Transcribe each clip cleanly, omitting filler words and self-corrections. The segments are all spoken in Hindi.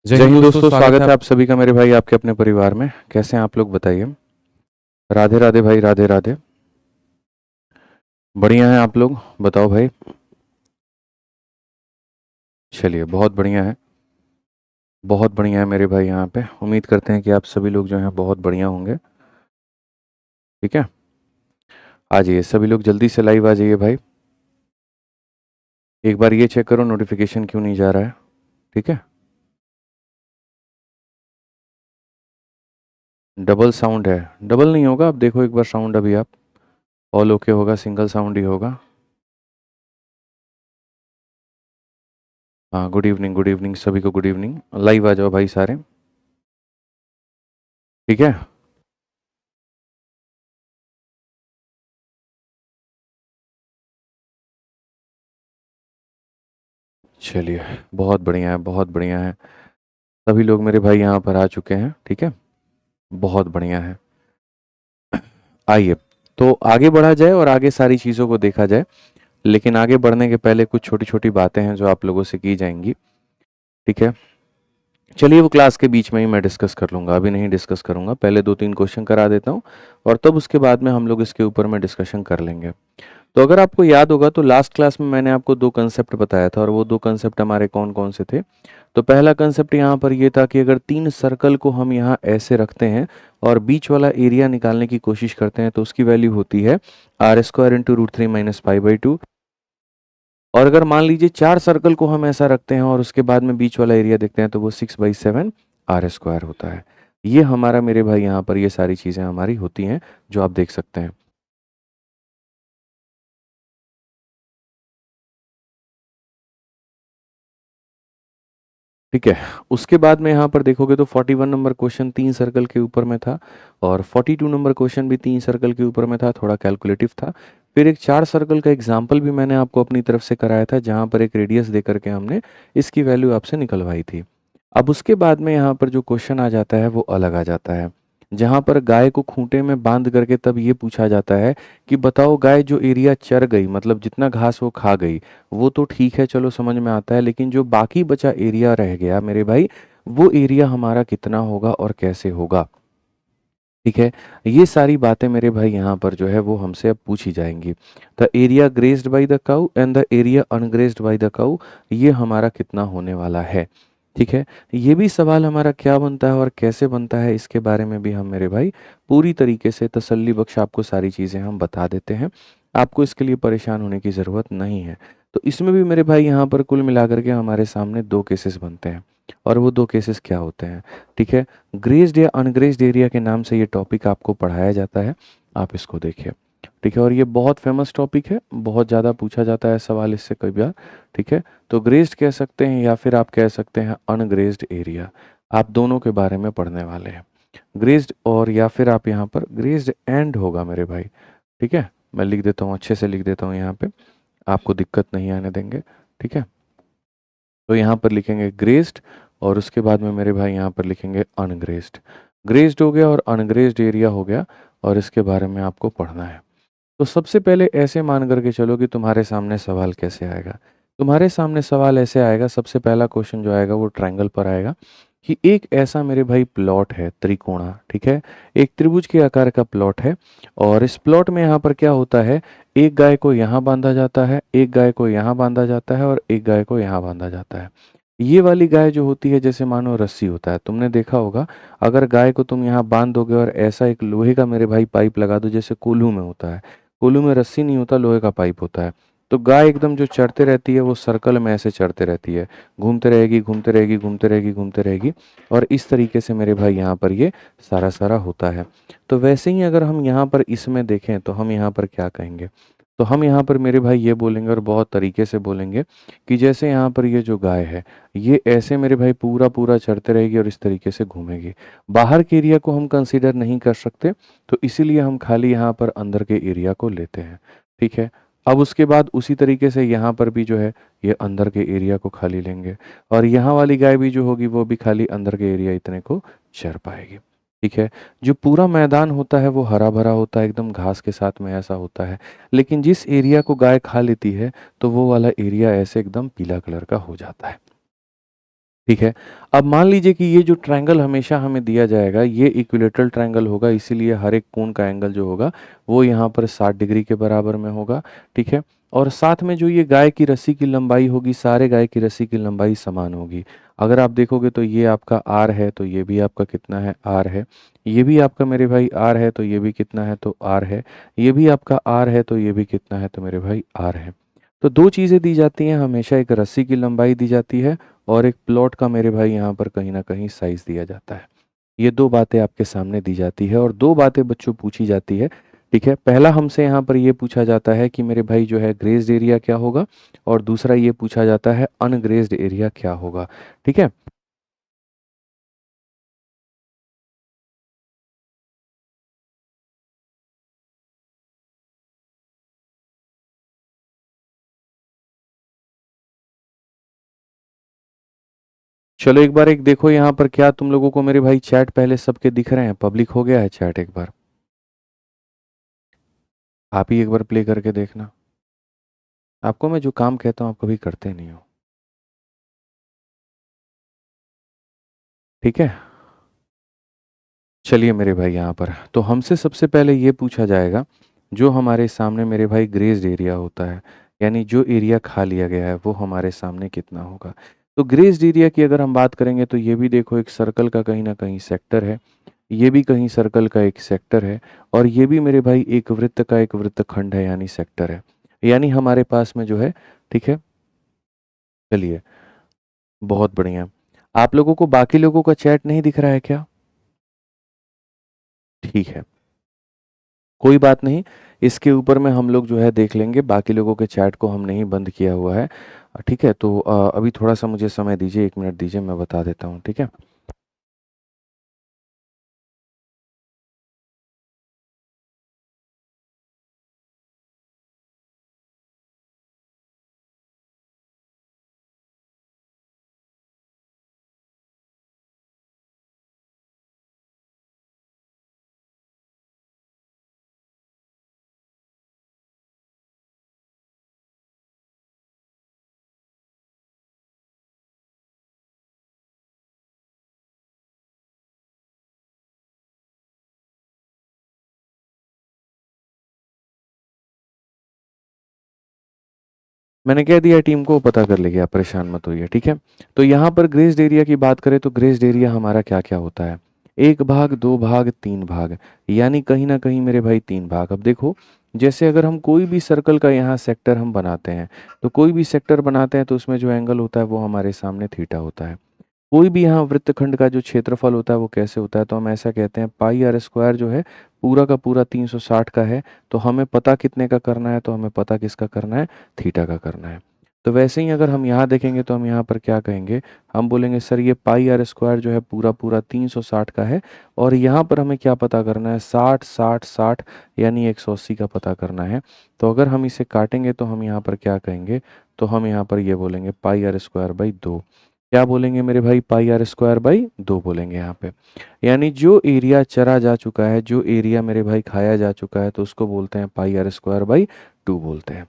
जय हिंद दोस्तों, स्वागत है आप सभी का मेरे भाई आपके अपने परिवार में। कैसे हैं आप लोग बताइए। राधे राधे भाई, राधे राधे। बढ़िया हैं आप लोग, बताओ भाई। चलिए, बहुत बढ़िया है, बहुत बढ़िया है मेरे भाई। यहाँ पे उम्मीद करते हैं कि आप सभी लोग जो हैं बहुत बढ़िया होंगे। ठीक है, आ जाइए सभी लोग, जल्दी से लाइव आ जाइए भाई। एक बार ये चेक करो नोटिफिकेशन क्यों नहीं जा रहा है। ठीक है, डबल साउंड है। डबल नहीं होगा, आप देखो एक बार साउंड, अभी आप ऑल ओके होगा, सिंगल साउंड ही होगा। हाँ, गुड इवनिंग, गुड इवनिंग सभी को, गुड इवनिंग। लाइव आ जाओ भाई सारे। ठीक है, चलिए, बहुत बढ़िया है, बहुत बढ़िया है। सभी लोग मेरे भाई यहाँ पर आ चुके हैं। ठीक है, बहुत बढ़िया है। आइए, तो आगे बढ़ा जाए और आगे सारी चीज़ों को देखा जाए। लेकिन आगे बढ़ने के पहले कुछ छोटी छोटी बातें हैं जो आप लोगों से की जाएंगी। ठीक है, चलिए वो क्लास के बीच में ही मैं डिस्कस कर लूँगा, अभी नहीं डिस्कस करूँगा। पहले 2-3 क्वेश्चन करा देता हूँ और तब उसके बाद में हम लोग इसके ऊपर में डिस्कशन कर लेंगे। तो अगर आपको याद होगा तो लास्ट क्लास में मैंने आपको 2 कंसेप्ट बताया था, और वो 2 कंसेप्ट हमारे कौन-कौन से थे। तो पहला कंसेप्ट यहाँ पर ये था कि अगर 3 सर्कल को हम यहाँ ऐसे रखते हैं और बीच वाला एरिया निकालने की कोशिश करते हैं तो उसकी वैल्यू होती है r² इंटू √3 माइनस पाई/2। और अगर मान लीजिए 4 सर्कल को हम ऐसा रखते हैं और उसके बाद में बीच वाला एरिया देखते हैं तो वो 6/7 r² होता है। ये हमारा मेरे भाई यहाँ पर ये सारी चीज़ें हमारी होती हैं जो आप देख सकते हैं। ठीक है, उसके बाद में यहाँ पर देखोगे तो 41 नंबर क्वेश्चन 3 सर्कल के ऊपर में था, और 42 नंबर क्वेश्चन भी 3 सर्कल के ऊपर में था, थोड़ा कैलकुलेटिव था। फिर एक 4 सर्कल का एग्जाम्पल भी मैंने आपको अपनी तरफ से कराया था, जहाँ पर एक रेडियस दे करके हमने इसकी वैल्यू आपसे निकलवाई थी। अब उसके बाद में यहाँ पर जो क्वेश्चन आ जाता है वो अलग आ जाता है, जहाँ पर गाय को खूंटे में बांध करके तब ये पूछा जाता है कि बताओ गाय जो एरिया चर गई, मतलब जितना घास वो खा गई, वो तो ठीक है, चलो समझ में आता है, लेकिन जो बाकी बचा एरिया रह गया मेरे भाई, वो एरिया हमारा कितना होगा और कैसे होगा। ठीक है, ये सारी बातें मेरे भाई यहाँ पर जो है वो हमसे अब पूछी जाएंगी। The area grazed by the cow and the area ungrazed by the cow, ये हमारा कितना होने वाला है। ठीक है, ये भी सवाल हमारा क्या बनता है और कैसे बनता है, इसके बारे में भी हम मेरे भाई पूरी तरीके से तसल्ली बख्श आपको सारी चीज़ें हम बता देते हैं। आपको इसके लिए परेशान होने की ज़रूरत नहीं है। तो इसमें भी मेरे भाई यहाँ पर कुल मिलाकर के हमारे सामने 2 केसेस बनते हैं, और वो 2 केसेस क्या होते हैं। ठीक है, ग्रेज्ड या अनग्रेज्ड एरिया के नाम से ये टॉपिक आपको पढ़ाया जाता है, आप इसको देखिए। ठीक है, और ये बहुत फेमस टॉपिक है, बहुत ज़्यादा पूछा जाता है सवाल इससे कई बार। ठीक है, तो ग्रेज्ड कह सकते हैं या फिर आप कह सकते हैं अनग्रेज्ड एरिया, आप दोनों के बारे में पढ़ने वाले हैं। ग्रेज्ड, और या फिर आप यहाँ पर ग्रेज्ड एंड होगा मेरे भाई। ठीक है, मैं लिख देता हूँ, अच्छे से लिख देता हूँ यहाँ पे, आपको दिक्कत नहीं आने देंगे। ठीक है, तो यहाँ पर लिखेंगे ग्रेज्ड, और उसके बाद में मेरे भाई यहाँ पर लिखेंगे अनग्रेज्ड। ग्रेज्ड हो गया और अनग्रेज्ड एरिया हो गया, और इसके बारे में आपको पढ़ना है। तो सबसे पहले ऐसे मान करके चलो कि तुम्हारे सामने सवाल कैसे आएगा। तुम्हारे सामने सवाल ऐसे आएगा, सबसे पहला क्वेश्चन जो आएगा वो ट्रायंगल पर आएगा, कि एक ऐसा मेरे भाई प्लॉट है त्रिकोणा। ठीक है, एक त्रिभुज के आकार का प्लॉट है, और इस प्लॉट में यहाँ पर क्या होता है, एक गाय को यहाँ बांधा जाता है, एक गाय को यहाँ बांधा जाता है, और एक गाय को यहाँ बांधा जाता है। ये वाली गाय जो होती है जैसे मानो रस्सी होता है, तुमने देखा होगा, अगर गाय को तुम यहाँ बांध दोगे और ऐसा एक लोहे का मेरे भाई पाइप लगा दो, जैसे कोल्हू में होता है, कोल्हू में रस्सी नहीं होता, लोहे का पाइप होता है, तो गाय एकदम जो चढ़ते रहती है वो सर्कल में ऐसे चढ़ते रहती है, घूमते रहेगी, घूमते रहेगी, घूमते रहेगी, घूमते रहेगी, और इस तरीके से मेरे भाई यहाँ पर ये सारा सारा होता है। तो वैसे ही अगर हम यहाँ पर इसमें देखें तो हम यहाँ पर क्या कहेंगे, तो हम यहाँ पर मेरे भाई ये बोलेंगे, और बहुत तरीके से बोलेंगे, कि जैसे यहाँ पर ये जो गाय है, ये ऐसे मेरे भाई पूरा पूरा चढ़ते रहेगी और इस तरीके से घूमेगी। बाहर के एरिया को हम कंसीडर नहीं कर सकते, तो इसीलिए हम खाली यहाँ पर अंदर के एरिया को लेते हैं। ठीक है, अब उसके बाद उसी तरीके से यहाँ पर भी जो है ये अंदर के एरिया को खाली लेंगे, और यहाँ वाली गाय भी जो होगी वो भी खाली अंदर के एरिया इतने को चर पाएगी। ठीक है, जो पूरा मैदान होता है वो हरा भरा होता है, एकदम घास के साथ में ऐसा होता है, लेकिन जिस एरिया को गाय खा लेती है तो वो वाला एरिया ऐसे एकदम पीला कलर का हो जाता है। ठीक है। अब मान लीजिए कि ये जो ट्रायंगल हमेशा हमें दिया जाएगा ये इक्विलेटरल ट्रायंगल होगा, इसीलिए हर एक कोण का एंगल जो होगा वो यहाँ पर 60 डिग्री के बराबर में होगा। ठीक है। और साथ में जो ये गाय की रस्सी की लंबाई होगी, सारे गाय की रस्सी की लंबाई समान होगी। अगर आप देखोगे तो ये आपका आर है, तो ये भी आपका कितना है, आर है। ये भी आपका मेरे भाई आर है, तो ये भी कितना है, तो आर है। ये भी आपका आर है, तो ये भी कितना है, तो मेरे भाई आर है। तो दो चीज़ें दी जाती हैं हमेशा, एक रस्सी की लंबाई दी जाती है और एक प्लॉट का मेरे भाई यहाँ पर कहीं ना कहीं साइज दिया जाता है। ये दो बातें आपके सामने दी जाती है और दो बातें बच्चों पूछी जाती है। ठीक है। पहला हमसे यहाँ पर ये पूछा जाता है कि मेरे भाई जो है ग्रेज्ड एरिया क्या होगा, और दूसरा ये पूछा जाता है अनग्रेज्ड एरिया क्या होगा। ठीक है। चलो एक बार एक देखो यहाँ पर, क्या तुम लोगों को मेरे भाई चैट पहले सबके दिख रहे हैं, पब्लिक हो गया है चैट? एक बार आप ही एक बार प्ले करके देखना। आपको मैं जो काम कहता हूँ आप कभी करते नहीं हो। ठीक है। चलिए मेरे भाई यहाँ पर तो हमसे सबसे पहले ये पूछा जाएगा, जो हमारे सामने मेरे भाई ग्रेज्ड एरिया होता है, यानी जो एरिया खा लिया गया है वो हमारे सामने कितना होगा। तो ग्रेज्ड एरिया की अगर हम बात करेंगे तो ये भी देखो एक सर्कल का कहीं ना कहीं सेक्टर है, ये भी कहीं सर्कल का एक सेक्टर है, और ये भी मेरे भाई एक वृत्त का एक वृत्तखंड है यानी सेक्टर है। यानी हमारे पास में जो है, ठीक है। चलिए, बहुत बढ़िया। आप लोगों को बाकी लोगों का चैट नहीं दिख रहा है क्या? ठीक है, कोई बात नहीं। इसके ऊपर में हम लोग जो है देख लेंगे, बाकी लोगों के चैट को हमने ही बंद किया हुआ है। ठीक है। तो अभी थोड़ा सा मुझे समय दीजिए, 1 मिनट दीजिए, मैं बता देता हूँ। ठीक है। मैंने कह दिया टीम को, पता कर लेगी, आप परेशान मत होइए। ठीक है। तो यहाँ पर ग्रेस्ड एरिया की बात करें तो ग्रेस्ड एरिया हमारा क्या क्या होता है, 1 भाग, 2 भाग, 3 भाग, यानी कहीं ना कहीं मेरे भाई 3 भाग। अब देखो, जैसे अगर हम कोई भी सर्कल का यहाँ सेक्टर हम बनाते हैं, तो कोई भी सेक्टर बनाते हैं तो उसमें जो एंगल होता है वो हमारे सामने थीटा होता है। कोई भी यहाँ वृत्तखंड का जो क्षेत्रफल होता है वो कैसे होता है, तो हम ऐसा कहते हैं पाई आर स्क्वायर जो है पूरा का पूरा 360 का है। तो हमें पता कितने का करना है, तो हमें पता किसका करना है, थीटा का करना है। तो वैसे ही अगर हम यहाँ देखेंगे तो हम यहाँ पर क्या कहेंगे, हम बोलेंगे सर ये पाई आर स्क्वायर जो है पूरा पूरा 360 का है, और यहाँ पर हमें क्या पता करना है, 60 60 60 यानी 180 का पता करना है। तो अगर हम इसे काटेंगे तो हम यहाँ पर क्या कहेंगे, तो हम यहाँ पर ये बोलेंगे पाई आर स्क्वायर बाई 2। क्या बोलेंगे मेरे भाई, पाई आर स्क्वायर बाई 2 बोलेंगे यहाँ पे। यानी जो एरिया चरा जा चुका है, जो एरिया मेरे भाई खाया जा चुका है, तो उसको बोलते हैं पाई आर स्क्वायर बाई 2 बोलते हैं।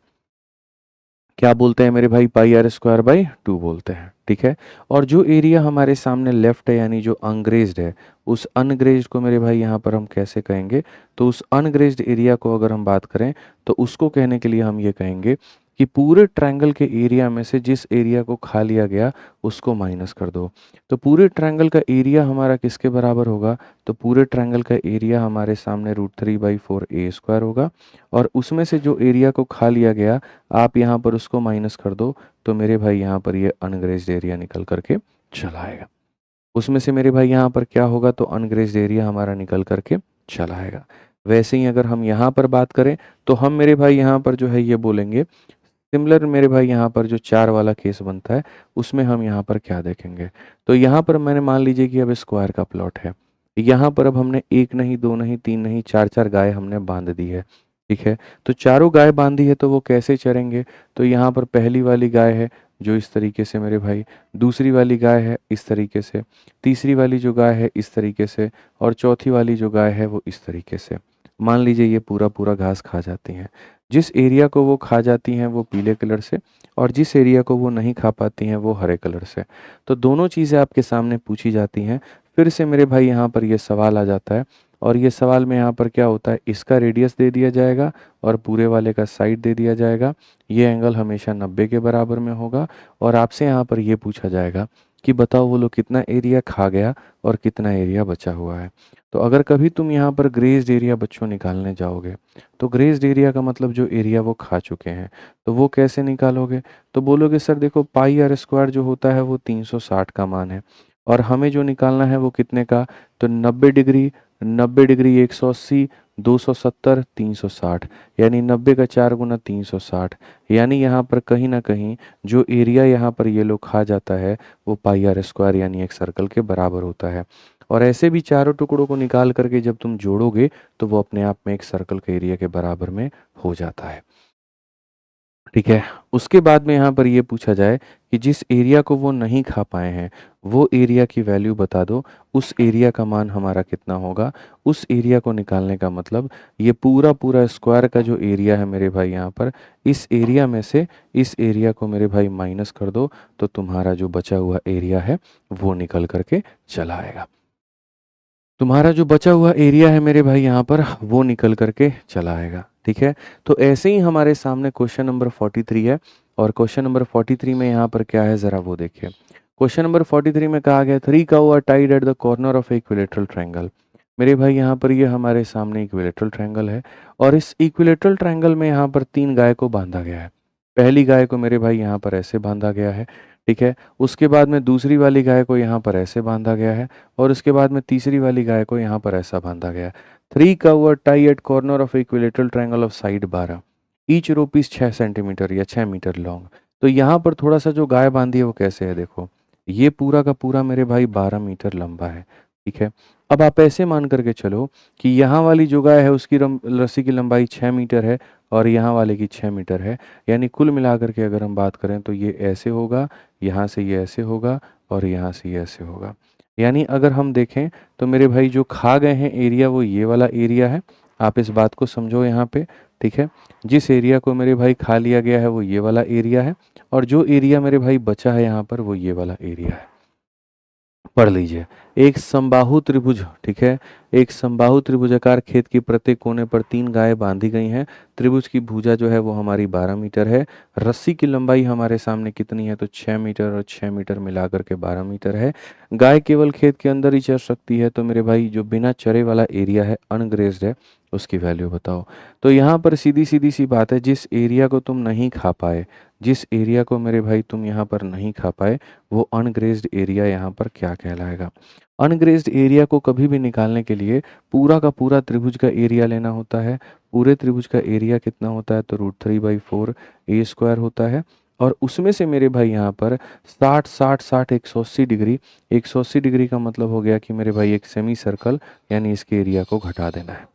क्या बोलते हैं मेरे भाई, पाई आर स्क्वायर बाई 2 बोलते हैं। ठीक है। और जो एरिया हमारे सामने लेफ्ट है, यानी जो अनग्रेज्ड है, उस अनग्रेज्ड को मेरे भाई यहाँ पर हम कैसे कहेंगे, तो उस अनग्रेज्ड एरिया को अगर हम बात करें तो उसको कहने के लिए हम ये कहेंगे कि पूरे ट्रायंगल के एरिया में से जिस एरिया को खा लिया गया उसको माइनस कर दो। तो पूरे ट्रायंगल का एरिया हमारा किसके बराबर होगा, तो पूरे ट्रायंगल का एरिया हमारे सामने √3/4 a² होगा, और उसमें से जो एरिया को खा लिया गया आप यहाँ पर उसको माइनस कर दो, तो मेरे भाई यहाँ पर ये अनग्रेज्ड एरिया निकल करके चला आएगा। उसमें से मेरे भाई यहाँ पर क्या होगा, तो अनग्रेज्ड एरिया हमारा निकल करके चला आएगा। वैसे ही अगर हम यहाँ पर बात करें तो हम मेरे भाई यहाँ पर जो है ये बोलेंगे, सिमिलर मेरे भाई यहाँ पर जो 4 वाला केस बनता है उसमें हम यहाँ पर क्या देखेंगे, तो यहाँ पर मैंने मान लीजिए कि अब स्क्वायर का प्लॉट है। यहाँ पर अब हमने 1 नहीं, 2 नहीं, 3 नहीं, 4 गाय हमने बांध दी है। ठीक है। तो चारों गाय बांधी है तो वो कैसे चरेंगे, तो यहाँ पर पहली वाली गाय है जो इस तरीके से मेरे भाई, दूसरी वाली गाय है इस तरीके से, तीसरी वाली जो गाय है इस तरीके से, और चौथी वाली जो गाय है वो इस तरीके से। मान लीजिए ये पूरा पूरा घास खा जाती हैं। जिस एरिया को वो खा जाती हैं वो पीले कलर से, और जिस एरिया को वो नहीं खा पाती हैं वो हरे कलर से। तो दोनों चीज़ें आपके सामने पूछी जाती हैं। फिर से मेरे भाई यहाँ पर ये सवाल आ जाता है, और ये सवाल में यहाँ पर क्या होता है, इसका रेडियस दे दिया जाएगा और पूरे वाले का साइड दे दिया जाएगा। ये एंगल हमेशा 90 के बराबर में होगा, और आपसे यहाँ पर ये पूछा जाएगा कि बताओ वो लोग कितना एरिया खा गया और कितना एरिया बचा हुआ है। तो अगर कभी तुम यहाँ पर ग्रेज्ड एरिया बच्चों निकालने जाओगे, तो ग्रेज्ड एरिया का मतलब जो एरिया वो खा चुके हैं, तो वो कैसे निकालोगे? तो बोलोगे सर देखो पाई आर स्क्वायर जो होता है वो 360 का मान है, और हमें जो निकालना है वो कितने का? तो 90 डिग्री, 90 डिग्री 180, 270, 360, यानी 90 का 4 गुना 360। यानी यहाँ पर कहीं ना कहीं जो एरिया यहाँ पर ये लोग खा जाता है वो पाई आर स्क्वायर यानी एक सर्कल के बराबर होता है। और ऐसे भी चारों टुकड़ों को निकाल करके जब तुम जोड़ोगे तो वो अपने आप में एक सर्कल के एरिया के बराबर में हो जाता है। ठीक है। उसके बाद में यहाँ पर ये पूछा जाए कि जिस एरिया को वो नहीं खा पाए हैं वो एरिया की वैल्यू बता दो, उस एरिया का मान हमारा कितना होगा। उस एरिया को निकालने का मतलब ये पूरा पूरा स्क्वायर का जो एरिया है मेरे भाई यहाँ पर, इस एरिया में से इस एरिया को मेरे भाई माइनस कर दो, तो तुम्हारा जो बचा हुआ एरिया है वो निकल करके चला आएगा। तुम्हारा जो बचा हुआ एरिया है मेरे भाई यहाँ पर वो निकल करके चला आएगा। ठीक है। तो ऐसे ही हमारे सामने क्वेश्चन नंबर 43 है, और क्वेश्चन नंबर 43 में यहाँ पर क्या है ज़रा वो देखिए। क्वेश्चन नंबर 43 में कहा गया 3 cow are tied at the corner of equilateral triangle. मेरे भाई यहाँ पर ये हमारे सामने इक्विलेटरल ट्रायंगल है, और इस इक्विलेटरल ट्रायंगल में यहाँ पर 3 गाय को बांधा गया है। पहली गाय को मेरे भाई यहाँ पर ऐसे बांधा गया है। ठीक है। उसके बाद में दूसरी वाली गाय को यहाँ पर ऐसे बांधा गया है, और उसके बाद में तीसरी वाली गाय को यहाँ पर ऐसा बांधा गया है। 3 cover tie at corner of equilateral triangle of side 12, each rope piece 6 centimetre या 6 मीटर लॉन्ग। तो यहाँ पर थोड़ा सा जो गाय बांधी है वो कैसे है देखो, ये पूरा का पूरा मेरे भाई 12 मीटर लंबा है। ठीक है। अब आप ऐसे मान करके चलो कि यहाँ वाली जो गाय है उसकी रस्सी की लंबाई 6 मीटर है, और यहाँ वाले की 6 मीटर है। यानी कुल मिलाकर के अगर हम बात करें तो ये ऐसे होगा, यहाँ से ये ऐसे होगा, और यहाँ से ये ऐसे होगा। यानी अगर हम देखें तो मेरे भाई जो खा गए हैं एरिया वो ये वाला एरिया है। आप इस बात को समझो यहाँ पे। ठीक है। जिस एरिया को मेरे भाई खा लिया गया है वो ये वाला एरिया है, और जो एरिया मेरे भाई बचा है यहाँ पर वो ये वाला एरिया है। पढ़ लीजिए। एक समबाहु त्रिभुज, ठीक है, एक समबाहु त्रिभुजाकार खेत की प्रत्येक कोने पर 3 गायें बांधी गई हैं। त्रिभुज की भुजा जो है वो हमारी 12 मीटर है। रस्सी की लंबाई हमारे सामने कितनी है, तो 6 मीटर और 6 मीटर मिलाकर के 12 मीटर है। गाय केवल खेत के अंदर ही चर सकती है, तो मेरे भाई जो बिना चरे वाला एरिया है, अनग्रेज्ड है, उसकी वैल्यू बताओ। तो यहाँ पर सीधी सीधी सी बात है, जिस एरिया को तुम नहीं खा पाए, जिस एरिया को मेरे भाई तुम यहाँ पर नहीं खा पाए, वो अनग्रेज्ड एरिया यहाँ पर क्या कहलाएगा। अनग्रेज्ड एरिया को कभी भी निकालने के लिए पूरा का पूरा त्रिभुज का एरिया लेना होता है। पूरे त्रिभुज का एरिया कितना होता है, तो √3/4 ए स्क्वायर होता है, और उसमें से मेरे भाई यहाँ पर 60 60 60 180 डिग्री, 180 डिग्री का मतलब हो गया कि मेरे भाई एक सेमी सर्कल, यानी इसके एरिया को घटा देना है।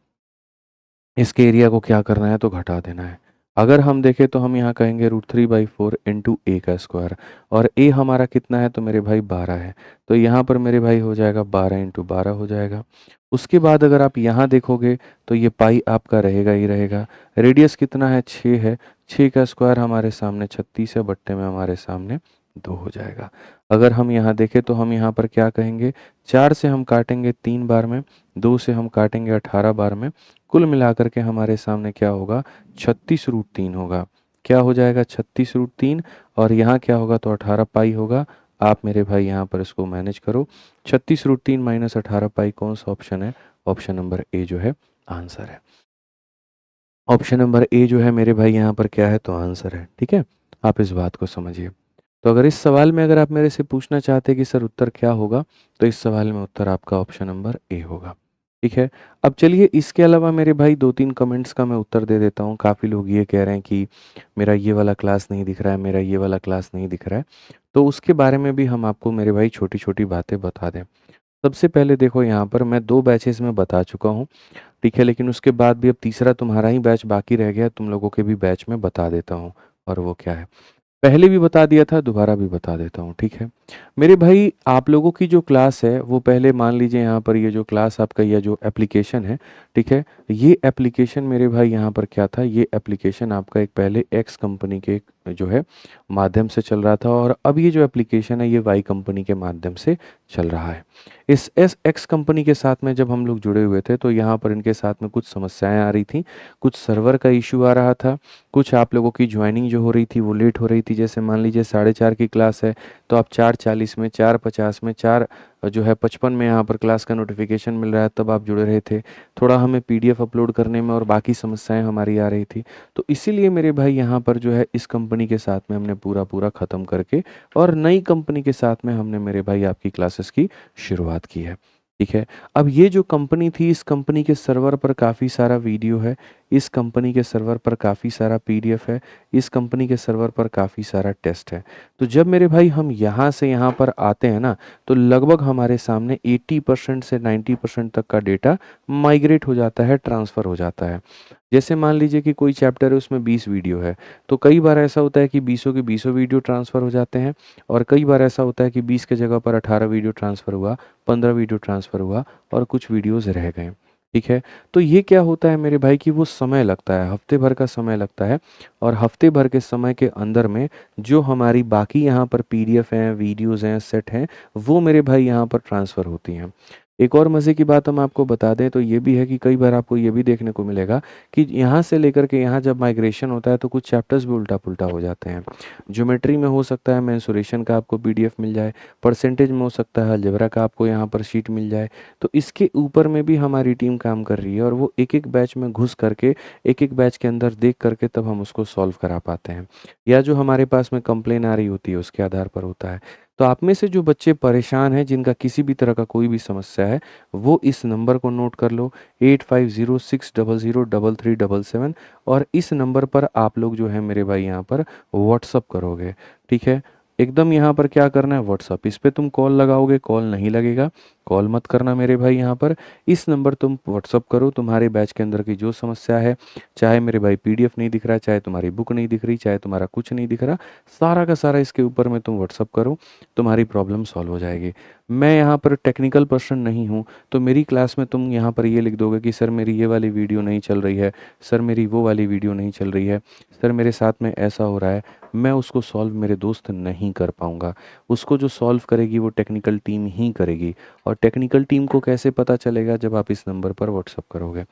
इसके एरिया को क्या करना है, तो घटा देना है। अगर हम देखें तो हम यहाँ कहेंगे √3/4 इंटू ए का स्क्वायर, और ए हमारा कितना है, तो मेरे भाई 12 है। तो यहाँ पर मेरे भाई हो जाएगा 12 इंटू 12 हो जाएगा। उसके बाद अगर आप यहाँ देखोगे तो ये पाई आपका रहेगा ही रहेगा। रेडियस कितना है, 6 है। 6 का स्क्वायर हमारे सामने 36 है, बट्टे में हमारे सामने 2 हो जाएगा। अगर हम यहाँ देखें तो हम यहाँ पर क्या कहेंगे, 4 से हम काटेंगे 3 बार में, 2 से हम काटेंगे 18 बार में, कुल मिलाकर के हमारे सामने क्या होगा, 36√3 होगा। क्या हो जाएगा, 36√3, और यहाँ क्या होगा, तो 18 पाई होगा। आप मेरे भाई यहाँ पर इसको मैनेज करो। 36√3 माइनस 18 पाई कौन सा ऑप्शन है, ऑप्शन नंबर ए जो है आंसर है। ऑप्शन नंबर ए जो है मेरे भाई यहाँ पर क्या है, तो आंसर है। ठीक है। आप इस बात को समझिए। तो अगर इस सवाल में अगर आप मेरे से पूछना चाहते हैं कि सर उत्तर क्या होगा, तो इस सवाल में उत्तर आपका ऑप्शन नंबर ए होगा। ठीक है। अब चलिए इसके अलावा मेरे भाई 2-3 कमेंट्स का मैं उत्तर दे देता हूँ। काफ़ी लोग ये कह रहे हैं कि मेरा ये वाला क्लास नहीं दिख रहा है, मेरा ये वाला क्लास नहीं दिख रहा है। तो उसके बारे में भी हम आपको मेरे भाई छोटी-छोटी बातें बता दें। सबसे पहले देखो यहाँ पर मैं 2 बैचेज़ में बता चुका हूँ। ठीक है। लेकिन उसके बाद भी अब तीसरा तुम्हारा ही बैच बाकी रह गया, तुम लोगों के भी बैच में बता देता हूँ, और वो क्या है। पहले भी बता दिया था, दोबारा भी बता देता हूँ, ठीक है। मेरे भाई आप लोगों की जो क्लास है वो पहले मान लीजिए यहाँ पर ये जो क्लास आपका ये जो एप्लीकेशन है, ठीक है, ये एप्लीकेशन मेरे भाई यहाँ पर क्या था, ये एप्लीकेशन आपका एक पहले एक्स कंपनी के जो है माध्यम से चल रहा था और अब ये जो एप्लीकेशन है ये वाई कंपनी के माध्यम से चल रहा है। इस एस एक्स कंपनी के साथ में जब हम लोग जुड़े हुए थे तो यहाँ पर इनके साथ में कुछ समस्याएं आ रही थी, कुछ सर्वर का इशू आ रहा था, कुछ आप लोगों की ज्वाइनिंग जो हो रही थी वो लेट हो रही थी। जैसे मान लीजिए 4:30 की क्लास है तो आप 4:40 में, 4:50 में, 4:55 में यहाँ पर क्लास का नोटिफिकेशन मिल रहा है, तब आप जुड़े रहे थे। थोड़ा हमें पीडीएफ अपलोड करने में और बाकी समस्याएं हमारी आ रही थी, तो इसीलिए मेरे भाई यहाँ पर जो है इस कंपनी के साथ में हमने पूरा पूरा ख़त्म करके और नई कंपनी के साथ में हमने मेरे भाई आपकी क्लासेस की शुरुआत की है, ठीक है। अब ये जो कंपनी थी, इस कंपनी के सर्वर पर काफ़ी सारा वीडियो है, इस कंपनी के सर्वर पर काफ़ी सारा पीडीएफ है, इस कंपनी के सर्वर पर काफ़ी सारा टेस्ट है। तो जब मेरे भाई हम यहाँ से यहाँ पर आते हैं ना, तो लगभग हमारे सामने 80% से 90% तक का डेटा माइग्रेट हो जाता है, ट्रांसफ़र हो जाता है। जैसे मान लीजिए कि कोई चैप्टर है उसमें 20 वीडियो है, तो कई बार ऐसा होता है कि 20 के 20 वीडियो ट्रांसफ़र हो जाते हैं और कई बार ऐसा होता है कि 20 के जगह पर 18 वीडियो ट्रांसफ़र हुआ, 15 वीडियो ट्रांसफ़र हुआ और कुछ वीडियोज़ रह गए। ठीक है? तो ये क्या होता है मेरे भाई कि वो समय लगता है, हफ्ते भर का समय लगता है और हफ्ते भर के समय के अंदर में जो हमारी बाकी यहाँ पर पीडीएफ हैं, वीडियोज़ हैं, सेट हैं, वो मेरे भाई यहाँ पर ट्रांसफ़र होती हैं। एक और मज़े की बात हम आपको बता दें तो ये भी है कि कई बार आपको ये भी देखने को मिलेगा कि यहाँ से लेकर के यहाँ जब माइग्रेशन होता है तो कुछ चैप्टर्स भी उल्टा-पुल्टा हो जाते हैं। ज्योमेट्री में हो सकता है मेंसुरेशन का आपको पीडीएफ मिल जाए, परसेंटेज में हो सकता है अलजेब्रा का आपको यहाँ पर शीट मिल जाए। तो इसके ऊपर में भी हमारी टीम काम कर रही है और वो एक-एक बैच में घुस करके, एक-एक बैच के अंदर देख करके तब हम उसको सॉल्व करा पाते हैं। या जो हमारे पास में कंप्लेन आ रही होती है उसके आधार पर होता है। तो आप में से जो बच्चे परेशान हैं, जिनका किसी भी तरह का कोई भी समस्या है, वो इस नंबर को नोट कर लो 8506003377 और इस नंबर पर आप लोग जो है मेरे भाई यहाँ पर व्हाट्सअप करोगे, ठीक है? एकदम यहाँ पर क्या करना है व्हाट्सअप, इस पे तुम कॉल लगाओगे, कॉल नहीं लगेगा, कॉल मत करना मेरे भाई यहाँ पर। इस नंबर तुम व्हाट्सअप करो, तुम्हारे बैच के अंदर की जो समस्या है, चाहे मेरे भाई पीडीएफ नहीं दिख रहा, चाहे तुम्हारी बुक नहीं दिख रही, चाहे तुम्हारा कुछ नहीं दिख रहा, सारा का सारा इसके ऊपर में तुम व्हाट्सअप करो, तुम्हारी प्रॉब्लम सॉल्व हो जाएगी। मैं यहाँ पर टेक्निकल पर्सन नहीं हूँ, तो मेरी क्लास में तुम यहाँ पर ये लिख दोगे कि सर मेरी ये वाली वीडियो नहीं चल रही है, सर मेरी वो वाली वीडियो नहीं चल रही है, सर मेरे साथ में ऐसा हो रहा है, मैं उसको सॉल्व मेरे दोस्त नहीं कर पाऊँगा। उसको जो सॉल्व करेगी वो टेक्निकल टीम ही करेगी और टेक्निकल टीम को कैसे पता चलेगा जब आप इस नंबर पर व्हाट्सअप करोगे।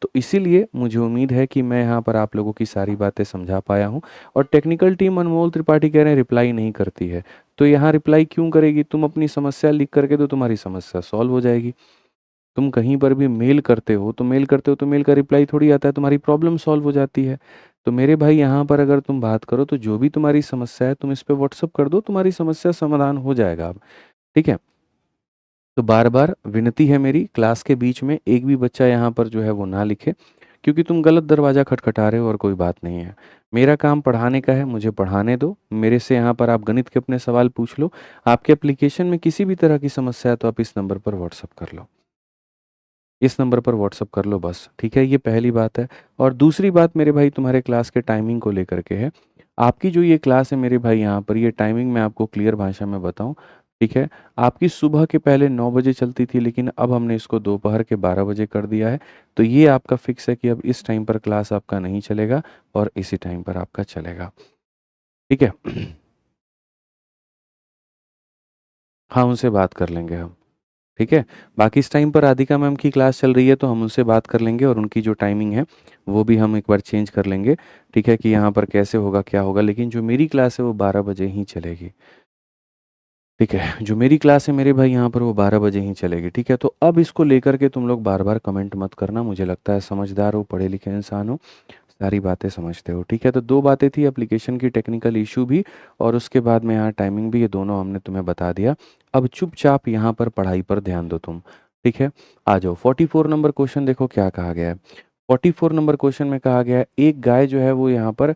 तो इसीलिए मुझे उम्मीद है कि मैं यहाँ पर आप लोगों की सारी बातें समझा पाया हूँ और टेक्निकल टीम अनमोल त्रिपाठी कह रहे हैं रिप्लाई नहीं करती है। तो यहाँ रिप्लाई क्यों करेगी? तुम अपनी समस्या लिख करके दो, तुम्हारी समस्या सॉल्व हो जाएगी। तुम कहीं पर भी मेल करते हो तो मेल का रिप्लाई थोड़ी आता है, तुम्हारी प्रॉब्लम सॉल्व हो जाती है। तो मेरे भाई यहाँ पर अगर तुम बात करो तो जो भी तुम्हारी समस्या है तुम इस पे व्हाट्सअप कर दो, तुम्हारी समस्या समाधान हो जाएगा अब, ठीक है? तो बार-बार विनती है मेरी, क्लास के बीच में एक भी बच्चा यहाँ पर जो है वो ना लिखे, क्योंकि तुम गलत दरवाज़ा खटखटा रहे हो और कोई बात नहीं है। मेरा काम पढ़ाने का है, मुझे पढ़ाने दो। मेरे से यहाँ पर आप गणित के अपने सवाल पूछ लो। आपके एप्लीकेशन में किसी भी तरह की समस्या है तो आप इस नंबर पर व्हाट्सएप कर लो। इस नंबर पर व्हाट्सएप कर लो बस, ठीक है? ये पहली बात है। और दूसरी बात मेरे भाई तुम्हारे क्लास के टाइमिंग को लेकर के है। आपकी जो ये क्लास है मेरे भाई यहाँ पर ये टाइमिंग मैं आपको क्लियर भाषा में बताऊँ, ठीक है? आपकी सुबह के पहले 9 बजे चलती थी लेकिन अब हमने इसको दोपहर के 12 बजे कर दिया है। तो ये आपका फिक्स है कि अब इस टाइम पर क्लास आपका नहीं चलेगा और इसी टाइम पर आपका चलेगा, ठीक है? हाँ, उनसे बात कर लेंगे हम। ठीक है? बाकी इस टाइम पर राधिका मैम की क्लास चल रही है तो हम उनसे बात कर लेंगे और उनकी जो टाइमिंग है, वो भी हम एक बार चेंज कर लेंगे, ठीक है? कि यहाँ पर कैसे होगा, क्या होगा, लेकिन जो मेरी क्लास है वो 12 बजे ही चलेगी, ठीक है? जो मेरी क्लास है मेरे भाई यहाँ पर वो 12 बजे ही चलेगी, ठीक है? तो अब इसको लेकर के तुम लोग बार-बार कमेंट मत करना, मुझे लगता है समझदार हो, पढ़े-लिखे इंसान हो, सारी बातें समझते हो, ठीक है? तो 2 बातें थी एप्लीकेशन की टेक्निकल इश्यू भी और उसके बाद में यहाँ टाइमिंग भी, ये दोनों हमने तुम्हें बता दिया। अब चुपचाप यहाँ पर पढ़ाई पर ध्यान दो तुम, ठीक है? आ जाओ 44 नंबर क्वेश्चन देखो क्या कहा गया है। 44 नंबर क्वेश्चन में कहा गया है एक गाय जो है वो यहाँ पर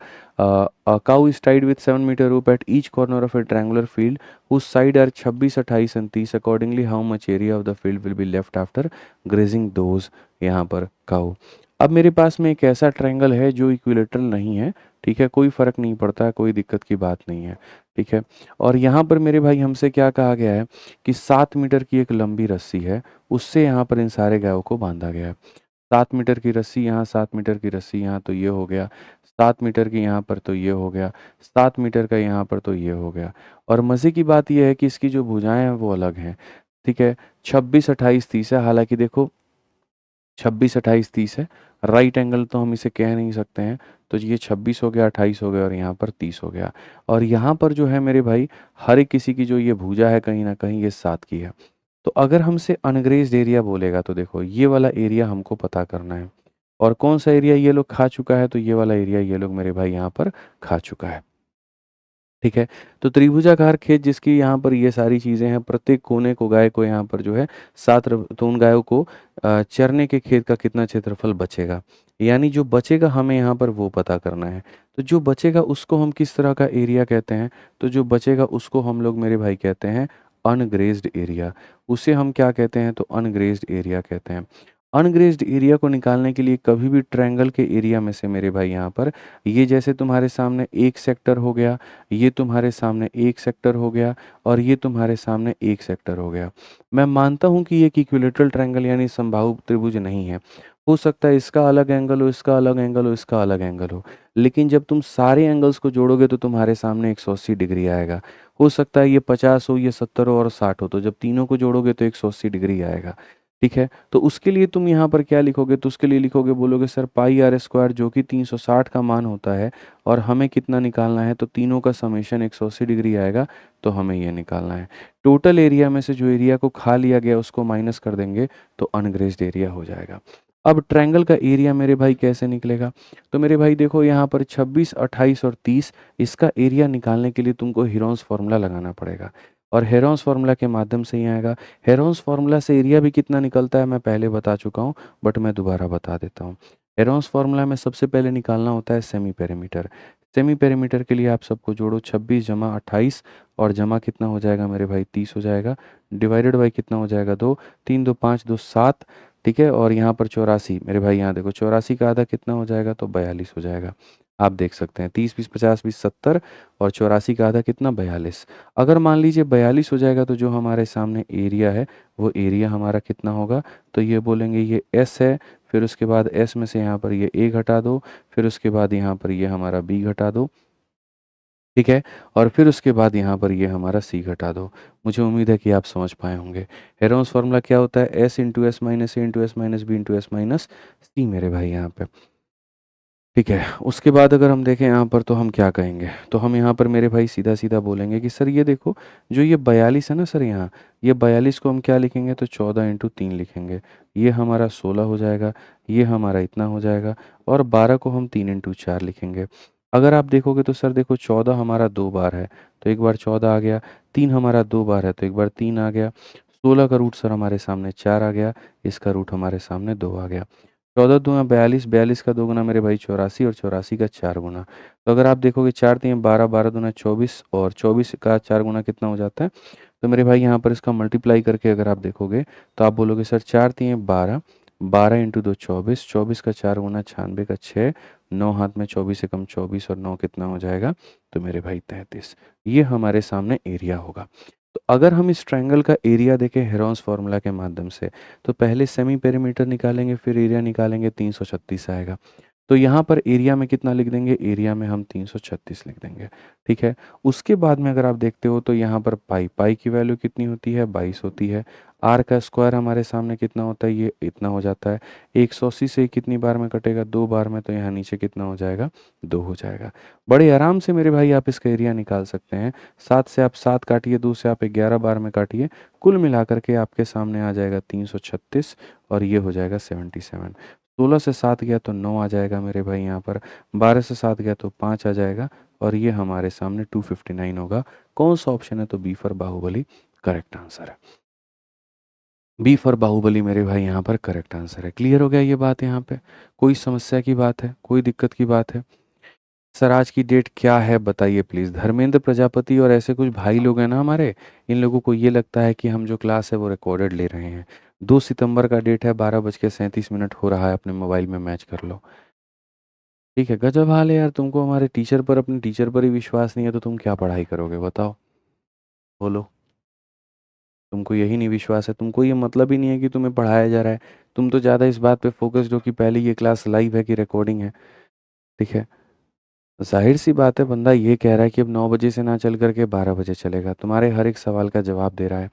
cow is tied with 7 metre rope at each corner of a triangular field whose side are 26, 28 and 30 accordingly how much area of the field will be left after grazing those यहाँ पर काउ। अब मेरे पास में एक ऐसा ट्रायंगल है जो इक्विलेटरल नहीं है, ठीक है, कोई फर्क नहीं पड़ता है, कोई दिक्कत की बात नहीं है, ठीक है। और यहाँ पर मेरे भाई हमसे क्या कहा गया है कि 7 मीटर की एक लंबी रस्सी है, उससे यहाँ पर इन सारे गायों को बांधा गया है। 7 मीटर की रस्सी यहाँ, 7 मीटर की रस्सी यहाँ, तो ये हो गया 7 मीटर की यहाँ पर, तो ये हो गया 7 मीटर का यहाँ पर, तो ये हो गया। और मज़े की बात यह है कि इसकी जो भुजाएं हैं वो अलग हैं, ठीक है। 26, 28, 30 है, हालांकि देखो 26, 28, 30 है, राइट एंगल तो हम इसे कह नहीं सकते हैं, तो ये 26 हो गया, 28 हो गया और यहाँ पर 30 हो गया। और यहाँ पर जो है मेरे भाई हर एक किसी की जो ये भुजा है कहीं ना कहीं ये 7 की है। तो अगर हमसे अनग्रेज्ड एरिया बोलेगा तो देखो ये वाला एरिया हमको पता करना है, और कौन सा एरिया ये लोग खा चुका है, तो ये वाला एरिया ये लोग मेरे भाई यहाँ पर खा चुका है, ठीक है। तो त्रिभुजाकार खेत जिसकी यहाँ पर ये सारी चीज़ें हैं, प्रत्येक कोने को गाय को यहाँ पर जो है तो उन गायों को चरने के खेत का कितना क्षेत्रफल बचेगा, यानी जो बचेगा हमें यहाँ पर वो पता करना है। तो जो बचेगा उसको हम किस तरह का एरिया कहते हैं, तो जो बचेगा उसको हम लोग मेरे भाई कहते हैं अनग्रेज्ड एरिया। उसे हम क्या कहते हैं, तो अनग्रेज्ड एरिया कहते हैं। अनग्रेज्ड एरिया को निकालने के लिए कभी भी ट्रायंगल के एरिया में से मेरे भाई यहाँ पर ये जैसे तुम्हारे सामने एक सेक्टर हो गया, ये तुम्हारे सामने एक सेक्टर हो गया, और ये तुम्हारे सामने एक सेक्टर हो गया। मैं मानता हूँ कि ये एक इक्विलेटरल ट्रायंगल यानी समबाहु त्रिभुज नहीं है, हो सकता है इसका अलग एंगल हो, इसका अलग एंगल हो, इसका अलग एंगल हो, लेकिन जब तुम सारे एंगल्स को जोड़ोगे तो तुम्हारे सामने 180 डिग्री आएगा। हो सकता है ये 50 हो, ये 70 हो और 60 हो, तो जब तीनों को जोड़ोगे तो 180 डिग्री आएगा, ठीक है। तो उसके लिए तुम यहाँ पर क्या लिखोगे, तो उसके लिए लिखोगे, बोलोगे सर पाई आर स्क्वायर जो कि 360 का मान होता है, और हमें कितना निकालना है, तो तीनों का समेशन 180 डिग्री आएगा, तो हमें ये निकालना है। टोटल एरिया में से जो एरिया को खा लिया गया उसको माइनस कर देंगे तो अनग्रेज्ड एरिया हो जाएगा। अब ट्रायंगल का एरिया मेरे भाई कैसे निकलेगा, तो मेरे भाई देखो यहाँ पर 26, 28 और 30, इसका एरिया निकालने के लिए तुमको हेरोन्स फार्मूला लगाना पड़ेगा, और हेरोन्स फार्मूला के माध्यम से ही आएगा। हेरोन्स फार्मूला से एरिया भी कितना निकलता है मैं पहले बता चुका हूँ, बट मैं दोबारा बता देता हूँ। हेरोन्स फार्मूला में सबसे पहले निकालना होता है सेमी पेरीमीटर। सेमी पेरीमीटर के लिए आप सबको जोड़ो, 26 जमा 28 और जमा कितना हो जाएगा मेरे भाई 30 हो जाएगा, डिवाइडेड बाई कितना हो जाएगा 2, 3 2 5 2 7, ठीक है। और यहाँ पर 84 मेरे भाई, यहाँ देखो 84 का आधा कितना हो जाएगा, तो 42 हो जाएगा। आप देख सकते हैं 30 20 50 20 70 और 84 का आधा कितना 42। अगर मान लीजिए 42 हो जाएगा तो जो हमारे सामने एरिया है वो एरिया हमारा कितना होगा, तो ये बोलेंगे ये एस है, फिर उसके बाद एस में से यहाँ पर ये ए घटा दो, फिर उसके बाद यहाँ पर ये हमारा बी घटा दो, ठीक है, और फिर उसके बाद यहाँ पर ये हमारा सी घटा दो। मुझे उम्मीद है कि आप समझ पाए होंगे। हेरोन्स फार्मूला क्या होता है, S into S minus A into S minus B into S minus C मेरे भाई यहाँ पे, ठीक है। उसके बाद अगर हम देखें यहाँ पर तो हम क्या कहेंगे, तो हम यहाँ पर मेरे भाई सीधा सीधा बोलेंगे कि सर ये देखो जो ये 42 है ना सर, यहाँ ये 42 को हम क्या लिखेंगे, तो 14 इंटू 3 लिखेंगे, ये हमारा 16 हो जाएगा, ये हमारा इतना हो जाएगा, और 12 को हम 3 इंटू 4 लिखेंगे। अगर आप देखोगे तो सर देखो 14 हमारा 2 बार है तो एक बार 14 आ गया, 3 हमारा 2 बार है तो एक बार 3 आ गया, 16 का रूट सर हमारे सामने 4 आ गया, इसका रूट हमारे सामने 2 आ गया। 14 दूना 42, 42 का 2 गुना मेरे भाई 84 और 84 का 4 गुना। तो अगर आप देखोगे 4 3 12, 12 दूना 24 और 24 का 4 गुना कितना हो जाता है, तो मेरे भाई यहाँ पर इसका मल्टीप्लाई करके अगर आप देखोगे तो आप बोलोगे सर 4 3 12, 12 इंटू 2 24, 24 का 4 गुना 96 का 6, 9 हाथ में 24 से कम 24 और 9 कितना हो जाएगा, तो मेरे भाई 33। ये हमारे सामने एरिया होगा। तो अगर हम इस ट्रायंगल का एरिया देखें हेरोन्स फार्मूला के माध्यम से, तो पहले सेमी पेरीमीटर निकालेंगे फिर एरिया निकालेंगे, 336 आएगा। तो यहाँ पर एरिया में कितना लिख देंगे, एरिया में हम 336 लिख देंगे, ठीक है। उसके बाद में अगर आप देखते हो तो यहाँ पर पाई पाई की वैल्यू कितनी होती है, 22 होती है। आर का स्क्वायर हमारे सामने कितना होता है, ये इतना हो जाता है। 180 से कितनी बार में कटेगा, 2 बार में, तो यहाँ नीचे कितना हो जाएगा, 2 हो जाएगा। बड़े आराम से मेरे भाई आप इसका एरिया निकाल सकते हैं। 7 से आप 7 काटिए, 2 से आप 11 बार में काटिए, कुल मिलाकर के आपके सामने आ जाएगा 336 और ये हो जाएगा 77। 16 से 7 गया तो 9 आ जाएगा मेरे भाई यहाँ पर, 12 से 7 गया तो 5 आ जाएगा, और ये हमारे सामने 259 होगा। कौन सा ऑप्शन है, तो B for Baahubali correct answer है। बी फॉर बाहुबली मेरे भाई यहाँ पर करेक्ट आंसर है। क्लियर हो गया ये बात? यहाँ पे कोई समस्या की बात है, कोई दिक्कत की बात है? सर आज की डेट क्या है बताइए प्लीज़। धर्मेंद्र प्रजापति और ऐसे कुछ भाई लोग हैं ना हमारे, इन लोगों को ये लगता है कि हम जो क्लास है वो रिकॉर्डेड ले रहे हैं। 2 सितंबर का डेट है, 12:37 हो रहा है, अपने मोबाइल में मैच कर लो। ठीक है, गजब हाल है यार, तुमको हमारे टीचर पर, अपने टीचर पर ही विश्वास नहीं है तो तुम क्या पढ़ाई करोगे बताओ? बोलो। तुमको यही नहीं विश्वास है, तुमको ये मतलब ही नहीं है कि तुम्हें पढ़ाया जा रहा है। तुम तो ज़्यादा इस बात पे फोकस्ड हो कि पहले ये क्लास लाइव है कि रिकॉर्डिंग है। ठीक है, जाहिर सी बात है, बंदा ये कह रहा है कि अब 9 बजे से ना चल करके 12 बजे चलेगा, तुम्हारे हर एक सवाल का जवाब दे रहा है,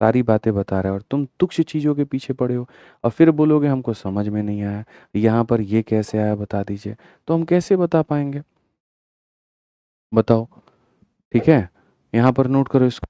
सारी बातें बता रहा है, और तुम तुच्छ चीज़ों के पीछे पड़े हो। और फिर बोलोगे हमको समझ में नहीं आया, यहाँ पर ये कैसे आया बता दीजिए। तो हम कैसे बता पाएंगे बताओ? ठीक है, यहाँ पर नोट करो इसको।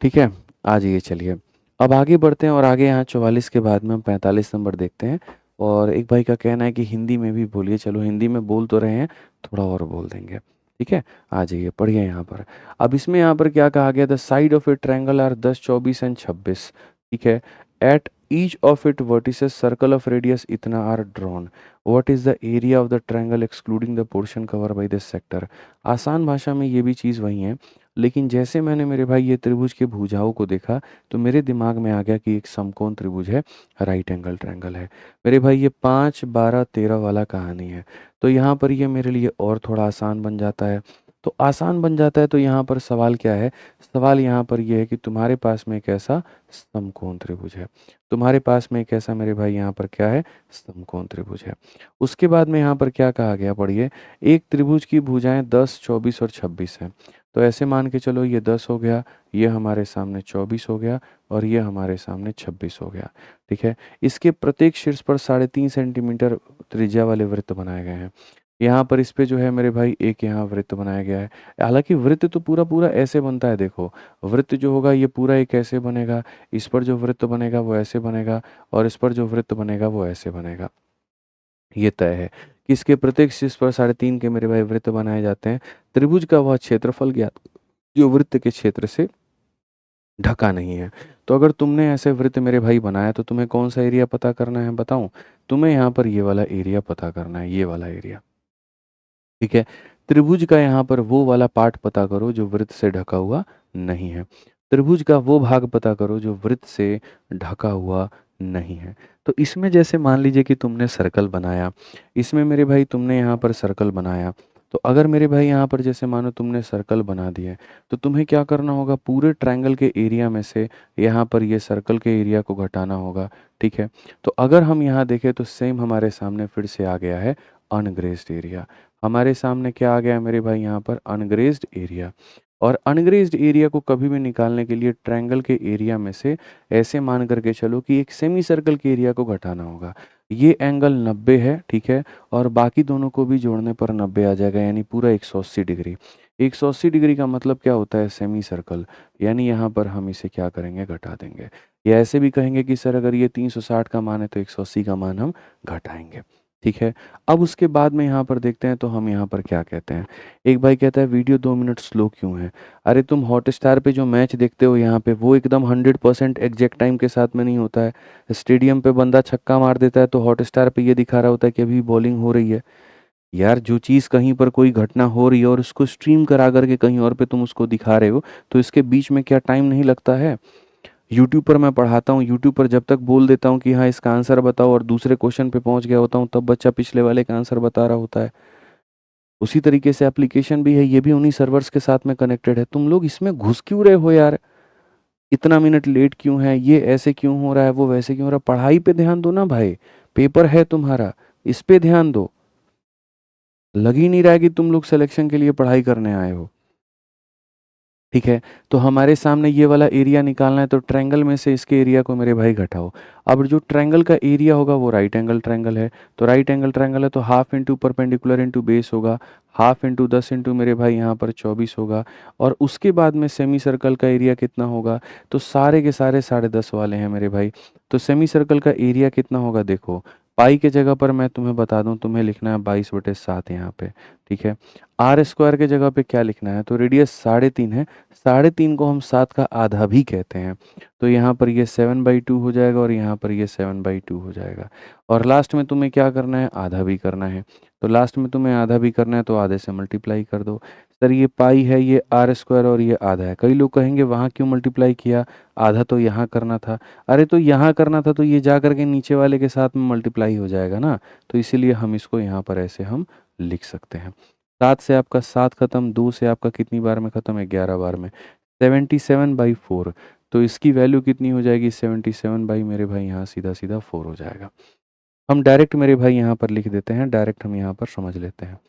ठीक है, आ जाइए चलिए। अब आगे बढ़ते हैं, और आगे यहाँ 44 के बाद में हम 45 नंबर देखते हैं। और एक भाई का कहना है कि हिंदी में भी बोलिए। चलो हिंदी में बोल तो रहे हैं, थोड़ा और बोल देंगे। ठीक है, आ जाइए पढ़िए यहाँ पर। अब इसमें यहाँ पर क्या कहा गया? The side of a triangle are 10, 24 and 26। ठीक है, at each of it vertices circle of radius इतना are drawn. What is the area of the triangle excluding the portion cover by this sector? आसान भाषा में ये भी चीज़ वही है, लेकिन जैसे मैंने मेरे भाई ये त्रिभुज के भुजाओं को देखा तो मेरे दिमाग में आ गया कि एक समकोण त्रिभुज है, राइट एंगल ट्रायंगल है। मेरे भाई ये 5, 12, 13 वाला कहानी है। तो यहाँ पर ये मेरे लिए और थोड़ा आसान बन जाता है। तो आसान बन जाता है तो यहाँ पर सवाल क्या है? सवाल यहाँ पर ये है कि तुम्हारे पास में एक ऐसा समकोण त्रिभुज है। तुम्हारे पास में एक ऐसा मेरे भाई यहाँ पर क्या है? समकोण त्रिभुज है। उसके बाद में यहाँ पर क्या कहा गया पढ़िए? एक त्रिभुज की भुजाएं 10, 24 और 26 हैं। तो ऐसे मान के चलो ये 10 हो गया, ये हमारे सामने 24 हो गया, और ये हमारे सामने 26 हो गया। ठीक है, इसके प्रत्येक शीर्ष पर 3.5 सेंटीमीटर त्रिज्या वाले वृत्त बनाए गए हैं। यहाँ पर इस पे जो है मेरे भाई एक यहाँ वृत्त बनाया गया है। हालांकि वृत्त तो पूरा पूरा ऐसे बनता है, देखो वृत्त जो होगा ये पूरा एक ऐसे बनेगा, इस पर जो वृत्त बनेगा वो ऐसे बनेगा, और इस पर जो वृत्त बनेगा वो ऐसे बनेगा। ये तय है कि इसके प्रत्येक शीर्ष पर 3.5 के मेरे भाई वृत्त बनाए जाते हैं। त्रिभुज का वह क्षेत्रफल ज्ञात जो वृत्त के क्षेत्र से ढका नहीं है। तो अगर तुमने ऐसे वृत्त मेरे भाई बनाया तो तुम्हें कौन सा एरिया पता करना है बताऊं? तुम्हें यहाँ पर ये वाला एरिया पता करना है, ये वाला एरिया। ठीक है, त्रिभुज का यहाँ पर वो वाला पार्ट पता करो जो वृत्त से ढका हुआ नहीं है। त्रिभुज का वो भाग पता करो जो वृत्त से ढका हुआ नहीं है। तो इसमें जैसे मान लीजिए कि तुमने सर्कल बनाया, इसमें मेरे भाई तुमने यहाँ पर सर्कल बनाया। तो अगर मेरे भाई यहाँ पर जैसे मानो तुमने सर्कल बना दिया, तो तुम्हें क्या करना होगा? पूरे ट्रायंगल के एरिया में से यहाँ पर ये सर्कल के एरिया को घटाना होगा। ठीक है, तो अगर हम यहाँ देखें तो सेम हमारे सामने फिर से आ गया है अनग्रेस्ड एरिया। हमारे सामने क्या आ गया मेरे भाई? यहाँ पर अनग्रेज्ड एरिया। और अनग्रेज्ड एरिया को कभी भी निकालने के लिए ट्रायंगल के एरिया में से ऐसे मान करके चलो कि एक सेमी सर्कल के एरिया को घटाना होगा। ये एंगल 90 है, ठीक है, और बाकी दोनों को भी जोड़ने पर 90 आ जाएगा, यानी पूरा 180 डिग्री। 180 डिग्री का मतलब क्या होता है? Semi circle. यानी यहाँ पर हम इसे क्या करेंगे? घटा देंगे। या ऐसे भी कहेंगे कि सर अगर ये 360 का मान है तो 180 का मान हम घटाएंगे। ठीक है, अब उसके बाद में यहाँ पर देखते हैं तो हम यहाँ पर क्या कहते हैं। एक भाई कहता है वीडियो 2 मिनट स्लो क्यों है? अरे तुम हॉटस्टार पे जो मैच देखते हो यहाँ पे, वो एकदम 100% एग्जैक्ट टाइम के साथ में नहीं होता है। स्टेडियम पे बंदा छक्का मार देता है तो हॉटस्टार पे ये दिखा रहा होता है कि अभी बॉलिंग हो रही है। यार जो चीज़ कहीं पर कोई घटना हो रही है और उसको स्ट्रीम करा करके कहीं और पे तुम उसको दिखा रहे हो, तो इसके बीच में क्या टाइम नहीं लगता है? यूट्यूब पर मैं पढ़ाता हूँ, यूट्यूब पर जब तक बोल देता हूँ कि हाँ इसका आंसर बताओ और दूसरे क्वेश्चन पे पहुंच गया होता हूँ, तब बच्चा पिछले वाले का आंसर बता रहा होता है। उसी तरीके से एप्लीकेशन भी है, ये भी उन्हीं सर्वर्स के साथ में कनेक्टेड है। तुम लोग इसमें घुस क्यों रहे हो यार? इतना मिनट लेट क्यों है? ये ऐसे क्यों हो रहा है, वो वैसे क्यों हो रहा है? पढ़ाई पे ध्यान दो ना भाई, पेपर है तुम्हारा, इस पे ध्यान दो। लग ही नहीं रहा है कि तुम लोग सिलेक्शन के लिए पढ़ाई करने आए हो। ठीक है, तो हमारे सामने ये वाला एरिया निकालना है, तो ट्रायंगल में से इसके एरिया को मेरे भाई घटाओ। अब जो ट्रायंगल का एरिया होगा वो राइट एंगल ट्रायंगल है, तो राइट एंगल ट्रायंगल है तो half into perpendicular into base होगा, हाफ इंटू 10 इंटू मेरे भाई यहाँ पर 24 होगा। और उसके बाद में सेमी सर्कल का एरिया कितना होगा? तो सारे के सारे 10.5 वाले हैं मेरे भाई। तो सेमी सर्कल का एरिया कितना होगा देखो, पाई के जगह पर मैं तुम्हें बता दूं, तुम्हें लिखना है 22/7 यहाँ पे, ठीक है। आर स्क्वायर के जगह पे क्या लिखना है, तो रेडियस 3.5 है, 3.5 को हम 7 का आधा भी कहते हैं, तो यहाँ पर ये 7/2 हो जाएगा और यहाँ पर ये 7/2 हो जाएगा। और लास्ट में तुम्हें क्या करना है, आधा भी करना है, तो लास्ट में तुम्हें आधा भी करना है तो आधे से मल्टीप्लाई कर दो। सर ये पाई है, ये आर स्क्वायर और ये आधा है। कई लोग कहेंगे वहाँ क्यों मल्टीप्लाई किया, आधा तो यहाँ करना था। अरे तो यहाँ करना था तो ये जा करके नीचे वाले के साथ में मल्टीप्लाई हो जाएगा ना, तो इसीलिए हम इसको यहाँ पर ऐसे हम लिख सकते हैं। 7 से आपका 7 खत्म, 2 से आपका कितनी बार में खत्म है, 11 बार में, 77/4। तो इसकी वैल्यू कितनी हो जाएगी, 77 बाई मेरे भाई यहाँ सीधा सीधा 4 हो जाएगा। हम डायरेक्ट मेरे भाई यहाँ पर लिख देते हैं, डायरेक्ट हम यहाँ पर समझ लेते हैं।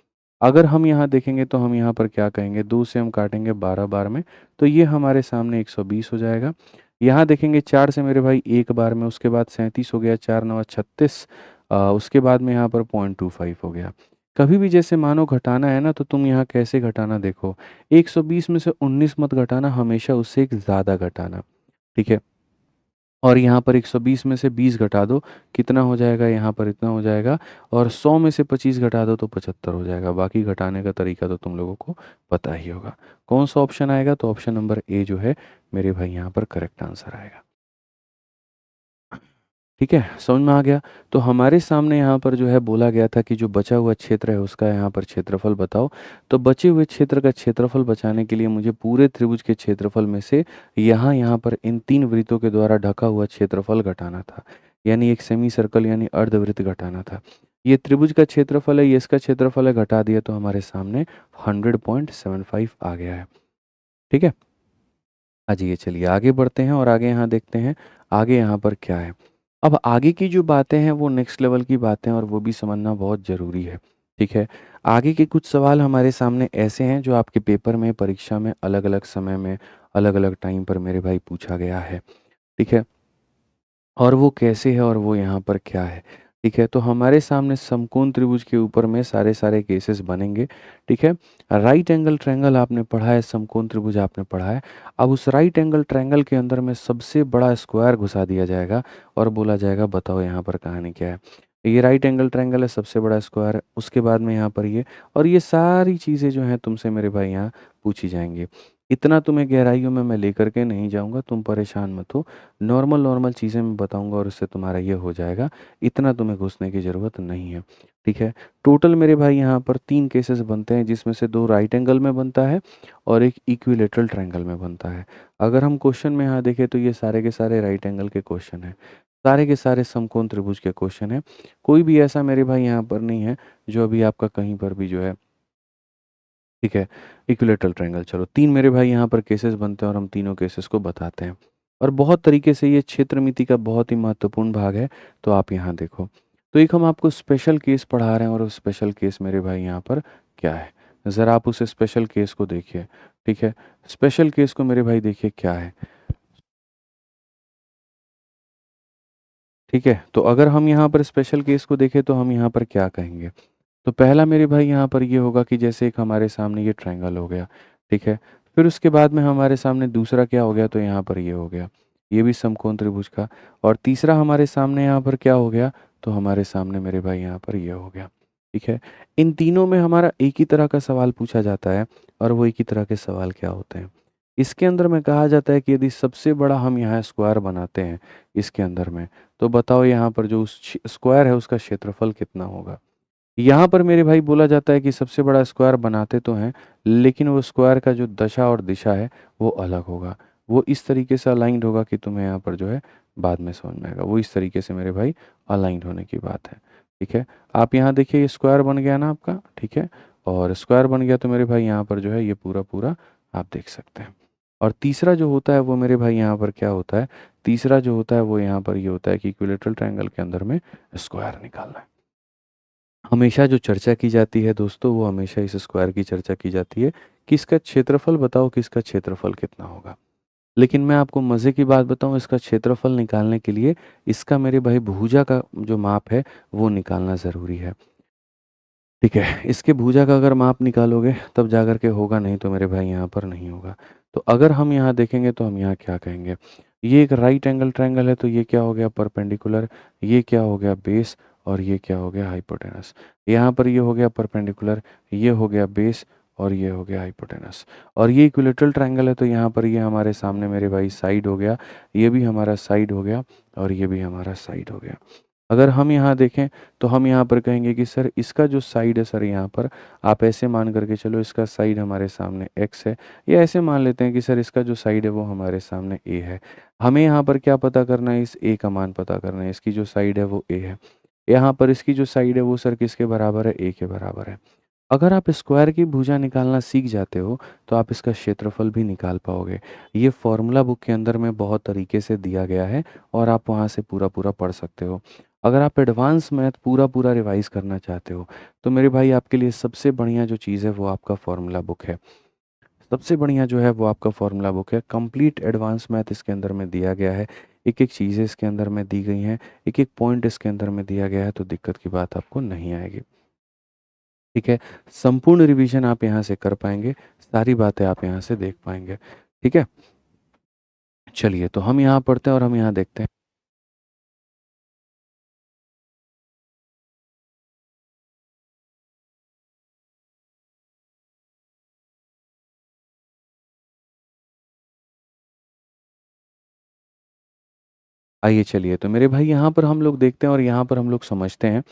अगर हम यहाँ देखेंगे तो हम यहाँ पर क्या कहेंगे, 2 से हम काटेंगे 12 बार में, तो ये हमारे सामने 120 हो जाएगा। यहाँ देखेंगे 4 से मेरे भाई 1 बार में, उसके बाद 37 हो गया, 4 9 36, उसके बाद में यहाँ पर 0.25 हो गया। कभी भी जैसे मानो घटाना है ना, तो तुम यहाँ कैसे घटाना देखो, 120 में से 19 मत घटाना, हमेशा उससे एक ज़्यादा घटाना, ठीक है। और यहाँ पर 120 में से 20 घटा दो, कितना हो जाएगा, यहाँ पर इतना हो जाएगा। और 100 में से 25 घटा दो तो 75 हो जाएगा। बाकी घटाने का तरीका तो तुम लोगों को पता ही होगा। कौन सा ऑप्शन आएगा, तो ऑप्शन नंबर ए जो है मेरे भाई यहाँ पर करेक्ट आंसर आएगा। ठीक है, समझ में आ गया। तो हमारे सामने यहाँ पर जो है बोला गया था कि जो बचा हुआ क्षेत्र है उसका यहाँ पर क्षेत्रफल बताओ। तो बचे हुए क्षेत्र का क्षेत्रफल बचाने के लिए मुझे पूरे त्रिभुज के क्षेत्रफल में से यहाँ पर इन 3 वृत्तों के द्वारा ढका हुआ क्षेत्रफल घटाना था, यानी एक सेमी सर्कल यानी अर्धवृत्त घटाना था। ये त्रिभुज का क्षेत्रफल है, ये इसका क्षेत्रफल है, घटा दिया तो हमारे सामने 100.75 आ गया है। ठीक है, अजी चलिए आगे बढ़ते हैं और आगे यहाँ देखते हैं आगे यहाँ पर क्या है। अब आगे की जो बातें हैं वो नेक्स्ट लेवल की बातें हैं और वो भी समझना बहुत ज़रूरी है। ठीक है, आगे के कुछ सवाल हमारे सामने ऐसे हैं जो आपके पेपर में, परीक्षा में अलग-अलग समय में, अलग-अलग टाइम पर मेरे भाई पूछा गया है। ठीक है, और वो कैसे है और वो यहाँ पर क्या है। ठीक है, तो हमारे सामने समकोण त्रिभुज के ऊपर में सारे केसेस बनेंगे। ठीक है, राइट एंगल ट्रायंगल आपने पढ़ा है, समकोण त्रिभुज आपने पढ़ा है। अब उस राइट एंगल ट्रायंगल के अंदर में सबसे बड़ा स्क्वायर घुसा दिया जाएगा और बोला जाएगा बताओ यहाँ पर कहानी क्या है। ये राइट एंगल ट्रायंगल है, सबसे बड़ा स्क्वायर है, उसके बाद में यहाँ पर ये, और ये सारी चीज़ें जो हैं तुमसे मेरे भाई यहाँ पूछी जाएंगी। इतना तुम्हें गहराइयों में मैं लेकर के नहीं जाऊँगा, तुम परेशान मत हो। नॉर्मल चीज़ें मैं बताऊँगा और उससे तुम्हारा ये हो जाएगा, इतना तुम्हें घुसने की ज़रूरत नहीं है। ठीक है, टोटल मेरे भाई यहाँ पर 3 केसेस बनते हैं, जिसमें से 2 राइट एंगल में बनता है और एक इक्विलेटरल ट्रायंगल में बनता है। अगर हम क्वेश्चन में यहाँ देखें तो ये सारे के सारे राइट एंगल के क्वेश्चन हैं, सारे के सारे समकोण त्रिभुज के क्वेश्चन हैं। कोई भी ऐसा मेरे भाई यहाँ पर नहीं है जो अभी आपका कहीं पर भी जो है, ठीक है, इक्विलेटरल ट्रायंगल। चलो 3 मेरे भाई यहाँ पर केसेस बनते हैं और हम तीनों केसेस को बताते हैं। और बहुत तरीके से ये क्षेत्रमिति का बहुत ही महत्वपूर्ण भाग है, तो आप यहाँ देखो। तो एक हम आपको स्पेशल केस पढ़ा रहे हैं और वो स्पेशल केस मेरे भाई यहाँ पर क्या है, ज़रा आप उस स्पेशल केस को देखिए। ठीक है, स्पेशल केस को मेरे भाई देखिए क्या है। ठीक है, तो अगर हम यहाँ पर स्पेशल केस को देखें तो हम यहाँ पर क्या कहेंगे। तो पहला मेरे भाई यहाँ पर ये होगा कि जैसे एक हमारे सामने ये ट्रायंगल हो गया, ठीक है। फिर उसके बाद में हमारे सामने दूसरा क्या हो गया, तो यहाँ पर ये हो गया, ये भी समकोण त्रिभुज का। और तीसरा हमारे सामने यहाँ पर क्या हो गया, तो हमारे सामने मेरे भाई यहाँ पर ये हो गया। ठीक है, इन तीनों में हमारा एक ही तरह का सवाल पूछा जाता है, और वो एक ही तरह के सवाल क्या होते हैं। इसके अंदर में कहा जाता है कि यदि सबसे बड़ा हम यहाँ स्क्वायर बनाते हैं इसके अंदर में, तो बताओ यहाँ पर जो उस स्क्वायर है उसका क्षेत्रफल कितना होगा। यहाँ पर मेरे भाई बोला जाता है कि सबसे बड़ा स्क्वायर बनाते तो हैं, लेकिन वो स्क्वायर का जो दशा और दिशा है वो अलग होगा। वो इस तरीके से अलाइंड होगा कि तुम्हें यहाँ पर जो है बाद में समझ में आएगा। वो इस तरीके से मेरे भाई अलाइंड होने की बात है। ठीक है, आप यहाँ देखिए ये स्क्वायर बन गया ना आपका, ठीक है, और स्क्वायर बन गया तो मेरे भाई यहाँ पर जो है ये पूरा पूरा आप देख सकते हैं। और तीसरा जो होता है वो मेरे भाई यहाँ पर क्या होता है, तीसरा जो होता है वो यहाँ पर ये होता है कि इक्विलेटरल ट्रायंगल के अंदर में स्क्वायर निकालना है। हमेशा जो चर्चा की जाती है दोस्तों, वो हमेशा इस स्क्वायर की चर्चा की जाती है कि इसका क्षेत्रफल बताओ कि इसका क्षेत्रफल कितना होगा। लेकिन मैं आपको मज़े की बात बताऊँ, इसका क्षेत्रफल निकालने के लिए इसका मेरे भाई भुजा का जो माप है वो निकालना ज़रूरी है। ठीक है, इसके भुजा का अगर माप निकालोगे तब जा कर के होगा, नहीं तो मेरे भाई यहाँ पर नहीं होगा। तो अगर हम यहाँ देखेंगे तो हम यहाँ क्या कहेंगे, ये एक राइट एंगल ट्रायंगल है तो ये क्या हो गया परपेंडिकुलर, ये क्या हो गया बेस, और ये क्या हो गया हाइपोटेनस। यहाँ पर ये हो गया परपेंडिकुलर, ये हो गया बेस और ये हो गया हाइपोटेनस। और ये इक्विलेटरल ट्रायंगल है तो यहाँ पर ये हमारे सामने मेरे भाई साइड हो गया, ये भी हमारा साइड हो गया और ये भी हमारा साइड हो गया। अगर हम यहाँ देखें तो हम यहाँ पर कहेंगे कि सर इसका जो साइड है सर यहाँ पर आप ऐसे मान करके चलो, इसका साइड हमारे सामने x है, या ऐसे मान लेते हैं कि सर इसका जो साइड है वो हमारे सामने a है। हमें यहाँ पर क्या पता करना है, इस a का मान पता करना है। इसकी जो साइड है वो a है, यहाँ पर इसकी जो साइड है वो सर किसके बराबर है, a के बराबर है। अगर आप स्क्वायर की भुजा निकालना सीख जाते हो तो आप इसका क्षेत्रफल भी निकाल पाओगे। ये फॉर्मूला बुक के अंदर में बहुत तरीके से दिया गया है और आप वहाँ से पूरा पूरा पढ़ सकते हो। अगर आप एडवांस मैथ पूरा पूरा रिवाइज करना चाहते हो तो मेरे भाई आपके लिए सबसे बढ़िया जो चीज़ है वो आपका फॉर्मूला बुक है। सबसे बढ़िया जो है वो आपका फॉर्मूला बुक है। कंप्लीट एडवांस मैथ इसके अंदर में दिया गया है, एक एक चीज़ें इसके अंदर में दी गई हैं, एक एक पॉइंट इसके अंदर में दिया गया है, तो दिक्कत की बात आपको नहीं आएगी। ठीक है, संपूर्ण रिवीजन आप यहाँ से कर पाएंगे, सारी बातें आप यहाँ से देख पाएंगे। ठीक है, चलिए तो हम यहाँ पढ़ते हैं और हम यहाँ देखते हैं। आइए चलिए तो मेरे भाई यहाँ पर हम लोग देखते हैं और यहाँ पर हम लोग समझते हैं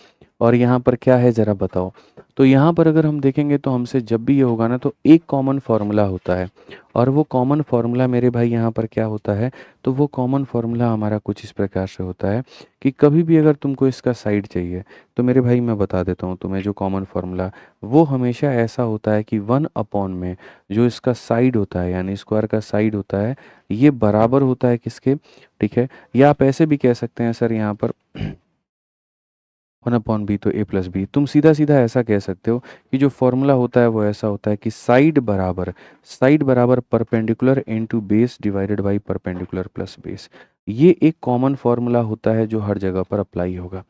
और यहाँ पर क्या है ज़रा बताओ। तो यहाँ पर अगर हम देखेंगे तो हमसे जब भी ये होगा ना तो एक कॉमन फार्मूला होता है, और वो कॉमन फार्मूला मेरे भाई यहाँ पर क्या होता है, तो वो कॉमन फार्मूला हमारा कुछ इस प्रकार से होता है कि कभी भी अगर तुमको इसका साइड चाहिए तो मेरे भाई मैं बता देता हूँ तुम्हें, जो कॉमन फार्मूला वो हमेशा ऐसा होता है कि 1 में जो इसका साइड होता है यानी स्क्वायर का साइड होता है ये बराबर होता है किसके, ठीक है। या आप ऐसे भी कह सकते हैं सर यहाँ पर 1/b तो a+b, तुम सीधा सीधा ऐसा कह सकते हो कि जो फॉर्मूला होता है वो ऐसा होता है कि साइड बराबर perpendicular into base divided by perpendicular plus base. ये एक कॉमन फॉर्मूला होता है जो हर जगह पर अप्लाई होगा।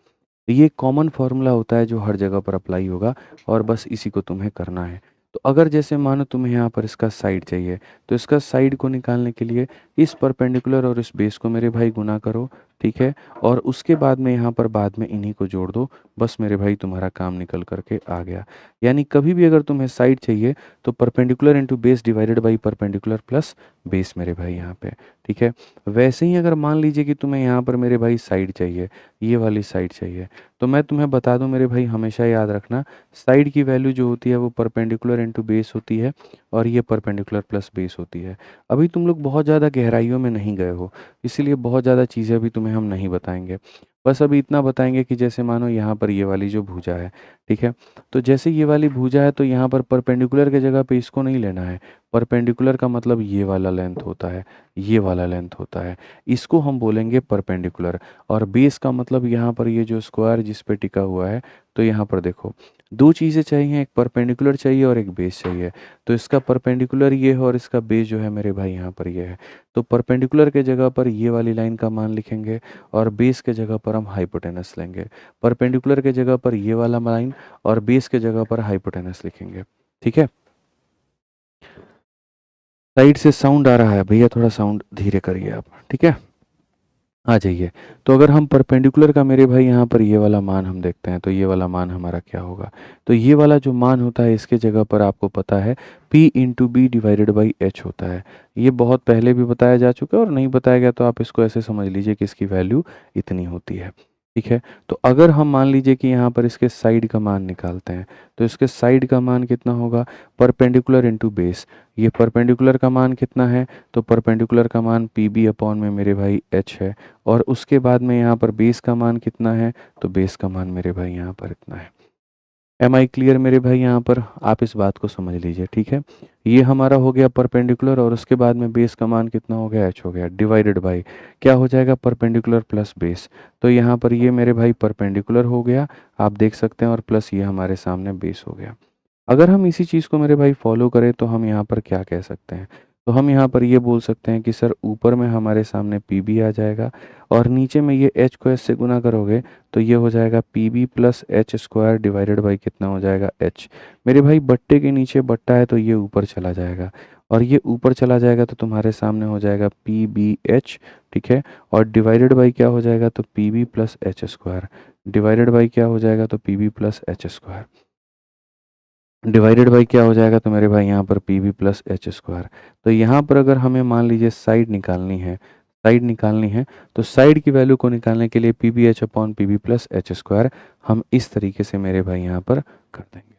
ये कॉमन फॉर्मूला होता है जो हर जगह पर अप्लाई होगा और बस इसी को तुम्हें करना है। तो अगर जैसे मानो तुम्हें यहाँ पर इसका साइड चाहिए तो इसका साइड को निकालने के लिए इस परपेंडिकुलर और इस बेस को मेरे भाई गुना करो, ठीक है। और उसके बाद में यहाँ पर बाद में इन्हीं को जोड़ दो, बस मेरे भाई तुम्हारा काम निकल करके आ गया। यानी कभी भी अगर तुम्हें साइड चाहिए तो perpendicular into base divided by perpendicular plus base मेरे भाई यहाँ पे, ठीक है। वैसे ही अगर मान लीजिए कि तुम्हें यहाँ पर मेरे भाई साइड चाहिए, ये वाली साइड चाहिए, तो मैं तुम्हें बता दूं मेरे भाई, हमेशा याद रखना साइड की वैल्यू जो होती है वो परपेंडिकुलर इनटू बेस होती है और ये परपेंडिकुलर प्लस बेस होती है। अभी तुम लोग बहुत ज़्यादा गहराइयों में नहीं गए हो, इसीलिए बहुत ज़्यादा चीज़ें अभी तुम्हें हम नहीं बताएंगे। बस अभी इतना बताएंगे कि जैसे मानो यहाँ पर ये वाली जो भुजा है, ठीक है, तो जैसे ये वाली भुजा है तो यहाँ पर परपेंडिकुलर के जगह पे इसको नहीं लेना है। परपेंडिकुलर का मतलब ये वाला लेंथ होता है, ये वाला लेंथ होता है, इसको हम बोलेंगे परपेंडिकुलर। और बेस का मतलब यहाँ पर ये जो स्क्वायर जिस पे टिका हुआ है, तो यहाँ पर देखो दो चीज़ें चाहिए, एक परपेंडिकुलर चाहिए और एक बेस चाहिए। तो इसका परपेंडिकुलर ये है और इसका बेस जो है मेरे भाई यहाँ पर ये है। तो परपेंडिकुलर के जगह पर ये वाली लाइन का मान लिखेंगे और बेस के जगह पर हम हाइपोटेनस लेंगे। परपेंडिकुलर के जगह पर ये वाला लाइन और बेस के जगह पर हाइपोटेनस लिखेंगे, ठीक है। साइड से साउंड आ रहा है भैया, थोड़ा साउंड धीरे करिए आप, ठीक है। आ जाइए। तो अगर हम परपेंडिकुलर का मेरे भाई यहाँ पर ये वाला मान हम देखते हैं तो ये वाला मान हमारा क्या होगा, तो ये वाला जो मान होता है इसके जगह पर आपको पता है P into B divided by H होता है। ये बहुत पहले भी बताया जा चुका है और नहीं बताया गया तो आप इसको ऐसे समझ लीजिए कि इसकी वैल्यू इतनी होती है, ठीक है। तो अगर हम मान लीजिए कि यहाँ पर इसके साइड का मान निकालते हैं तो इसके साइड का मान कितना होगा, परपेंडिकुलर इंटू बेस। ये परपेंडिकुलर का मान कितना है, तो परपेंडिकुलर का मान पी बी अपॉन में मेरे भाई एच है। और उसके बाद में यहाँ पर बेस का मान कितना है, तो बेस का मान मेरे भाई यहाँ पर इतना है। एम आई क्लियर मेरे भाई, यहाँ पर आप इस बात को समझ लीजिए, ठीक है। ये हमारा हो गया परपेंडिकुलर और उसके बाद में बेस का मान कितना हो गया, एच हो गया, डिवाइडेड बाई क्या हो जाएगा, परपेंडिकुलर प्लस बेस। तो यहाँ पर ये मेरे भाई परपेंडिकुलर हो गया, आप देख सकते हैं, और प्लस ये हमारे सामने बेस हो गया। अगर हम इसी चीज़ को मेरे भाई फॉलो करें तो हम यहाँ पर क्या कह सकते हैं, तो हम यहाँ पर ये बोल सकते हैं कि सर ऊपर में हमारे सामने पी बी आ जाएगा और नीचे में ये एच को एच से गुना करोगे तो ये हो जाएगा P B plus H square divided by कितना हो जाएगा, एच। मेरे भाई बट्टे के नीचे बट्टा है तो ये ऊपर चला जाएगा और ये ऊपर चला जाएगा तो तुम्हारे सामने हो जाएगा पी बी एच, ठीक है, और डिवाइडेड बाई क्या हो जाएगा तो P B plus H square, divided by क्या हो जाएगा तो P B plus H square, divided by क्या हो जाएगा तो मेरे भाई यहाँ पर P B plus H square. तो यहाँ पर अगर हमें मान लीजिए साइड निकालनी है, साइड निकालनी है, तो साइड की वैल्यू को निकालने के लिए P B H upon P B plus H square हम इस तरीके से मेरे भाई यहाँ पर कर देंगे,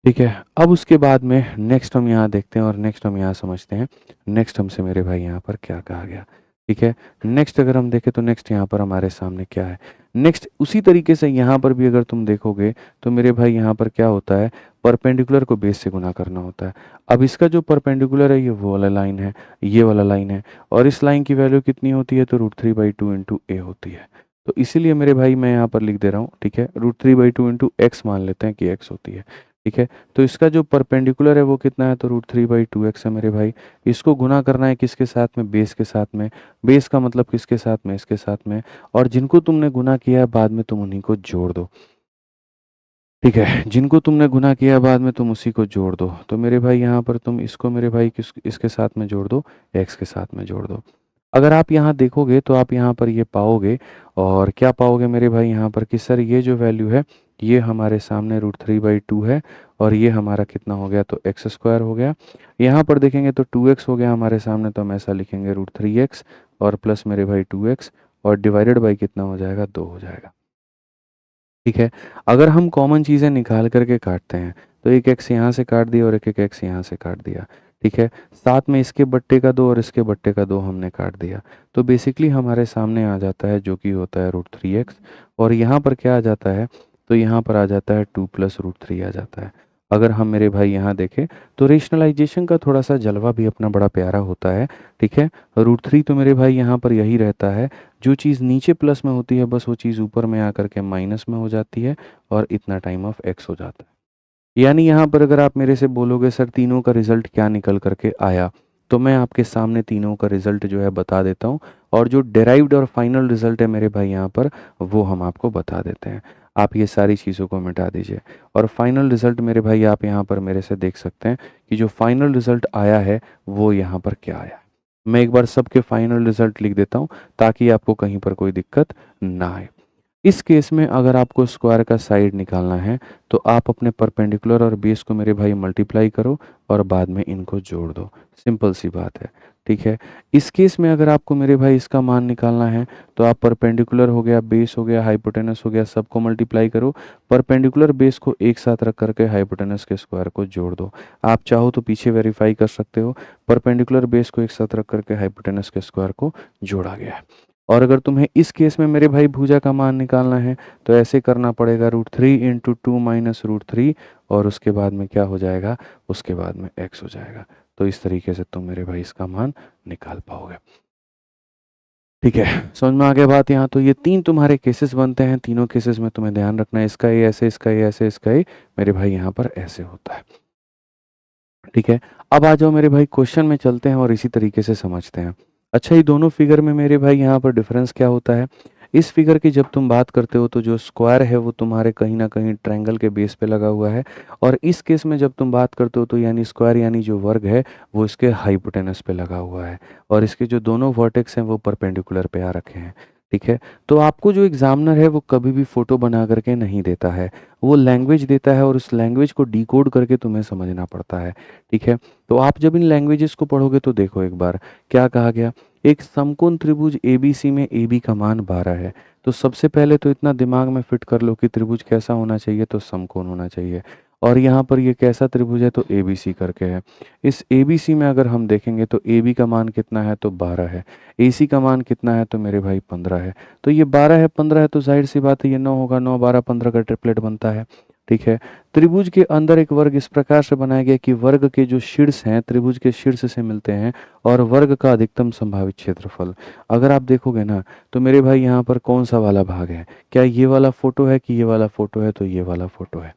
ठीक है। अब उसके बाद में नेक्स्ट हम यहाँ देखते हैं और नेक्स्ट हम यहाँ समझते हैं नेक्स्ट हमसे मेरे भाई यहाँ पर क्या कहा गया, ठीक है। नेक्स्ट अगर हम देखें तो नेक्स्ट यहाँ पर हमारे सामने क्या है, नेक्स्ट उसी तरीके से यहाँ पर भी अगर तुम देखोगे तो मेरे भाई यहाँ पर क्या होता है, परपेंडिकुलर को बेस से गुना करना होता है। अब इसका जो परपेंडिकुलर है ये वो वाला लाइन है, ये वाला लाइन है, और इस लाइन की वैल्यू कितनी होती है तो √3/2 इंटू ए होती है। तो इसीलिए मेरे भाई मैं यहाँ पर लिख दे रहा हूँ, ठीक है, √3/2 इंटू एक्स मान लेते हैं कि एक्स होती है, ठीक है। तो इसका जो परपेंडिकुलर है वो कितना है तो √3/2x है मेरे भाई। इसको गुना करना है किसके साथ में, बेस के साथ में, बेस का मतलब किसके साथ में, इसके साथ में, और जिनको तुमने गुना किया है बाद में तुम उन्हीं को जोड़ दो, ठीक है, जिनको तुमने गुना किया बाद में तुम उसी को जोड़ दो। तो मेरे भाई यहाँ पर तुम इसको मेरे भाई इसके साथ में जोड़ दो, एक्स के साथ में जोड़ दो। अगर आप यहाँ देखोगे तो आप यहाँ पर ये पाओगे, और क्या पाओगे मेरे भाई यहाँ पर कि सर ये जो वैल्यू है ये हमारे सामने √3/2 है, और ये हमारा कितना हो गया तो एक्स स्क्वायर हो गया। यहाँ पर देखेंगे तो 2x हो गया हमारे सामने, तो हम ऐसा लिखेंगे √3x और प्लस मेरे भाई 2x, और डिवाइडेड बाई कितना हो जाएगा 2 हो जाएगा, ठीक है। अगर हम कॉमन चीज़ें निकाल करके काटते हैं तो एक एक्स यहाँ से काट दिया और एक एक्स यहाँ से काट दिया, ठीक है, साथ में इसके बट्टे का 2 और इसके बट्टे का 2 हमने काट दिया। तो बेसिकली हमारे सामने आ जाता है जो कि होता है √3x, और यहाँ पर क्या आ जाता है तो यहाँ पर आ जाता है 2 + √3 आ जाता है। अगर हम मेरे भाई यहाँ देखें तो रेशनलाइजेशन का थोड़ा सा जलवा भी अपना बड़ा प्यारा होता है, ठीक है। √3 तो मेरे भाई यहाँ पर यही रहता है, जो चीज़ नीचे प्लस में होती है बस वो चीज़ ऊपर में आकर के माइनस में हो जाती है, और इतना टाइम ऑफ x हो जाता है। यानी यहाँ पर अगर आप मेरे से बोलोगे सर तीनों का रिजल्ट क्या निकल करके आया, तो मैं आपके सामने तीनों का रिजल्ट जो है बता देता हूँ, और जो डेराइव्ड और फाइनल रिजल्ट है मेरे भाई यहाँ पर वो हम आपको बता देते हैं। आप ये सारी चीज़ों को मिटा दीजिए, और फाइनल रिजल्ट मेरे भाई आप यहाँ पर मेरे से देख सकते हैं कि जो फाइनल रिजल्ट आया है वो यहाँ पर क्या आया है। मैं एक बार सबके फाइनल रिजल्ट लिख देता हूँ ताकि आपको कहीं पर कोई दिक्कत ना आए। इस केस में अगर आपको स्क्वायर का साइड निकालना है तो आप अपने परपेंडिकुलर और बेस को मेरे भाई मल्टीप्लाई करो और बाद में इनको जोड़ दो, सिंपल सी बात है, ठीक है। इस केस में अगर आपको मेरे भाई इसका मान निकालना है तो आप परपेंडिकुलर हो गया, बेस हो गया, हाइपोटेनस हो गया, सबको मल्टीप्लाई करो, परपेंडिकुलर बेस को एक साथ रख करके हाइपोटेनस के स्क्वायर को जोड़ दो। आप चाहो तो पीछे वेरीफाई कर सकते हो, परपेंडिकुलर बेस को एक साथ रख करके हाइपोटेनस के स्क्वायर को जोड़ा गया है। और अगर तुम्हें इस केस में मेरे भाई भुजा का मान निकालना है तो ऐसे करना पड़ेगा √3 × 2 - √3, और उसके बाद में क्या हो जाएगा, उसके बाद में x हो जाएगा। तो इस तरीके से तुम मेरे भाई इसका मान निकाल पाओगे, ठीक है। समझ में आ गया बात यहाँ। तो ये 3 तुम्हारे केसेस बनते हैं, तीनों केसेस में तुम्हें ध्यान रखना है, इसका ये ऐसे, इसका ये ऐसे, इसका ये मेरे भाई यहाँ पर ऐसे होता है, ठीक है। अब आ जाओ मेरे भाई क्वेश्चन में चलते हैं और इसी तरीके से समझते हैं। अच्छा, ये दोनों फिगर में मेरे भाई यहाँ पर डिफरेंस क्या होता है, इस फिगर की जब तुम बात करते हो तो जो स्क्वायर है वो तुम्हारे कहीं ना कहीं ट्रायंगल के बेस पे लगा हुआ है, और इस केस में जब तुम बात करते हो तो यानी स्क्वायर यानी जो वर्ग है वो इसके हाइपोटेनस पे लगा हुआ है, और इसके जो दोनों वर्टेक्स हैं वो परपेंडिकुलर पे आ रखे हैं, ठीक है। तो आपको जो एग्जामिनर है वो कभी भी फोटो बना करके नहीं देता है, वो लैंग्वेज देता है और उस लैंग्वेज को डिकोड करके तुम्हें समझना पड़ता है, ठीक है। तो आप जब इन लैंग्वेजेस को पढ़ोगे तो देखो एक बार क्या कहा गया, एक समकोण त्रिभुज ABC में AB का मान 12 है। तो सबसे पहले तो इतना दिमाग में फिट कर लो कि त्रिभुज कैसा होना चाहिए तो समकोण होना चाहिए, और यहाँ पर ये कैसा त्रिभुज है तो ABC करके है। इस ABC में अगर हम देखेंगे तो AB का मान कितना है तो 12 है, AC का मान कितना है तो मेरे भाई 15 है। तो ये 12 है 15 है तो जाहिर सी बात है ये 9 होगा, 9 12 15 का ट्रिपलेट बनता है, ठीक है। त्रिभुज के अंदर एक वर्ग इस प्रकार से बनाया गया कि वर्ग के जो शीर्ष हैं त्रिभुज के शीर्ष से मिलते हैं, और वर्ग का अधिकतम संभावित क्षेत्रफल। अगर आप देखोगे ना तो मेरे भाई यहाँ पर कौन सा वाला भाग है, क्या ये वाला फोटो है कि ये वाला फोटो है, तो ये वाला फोटो है,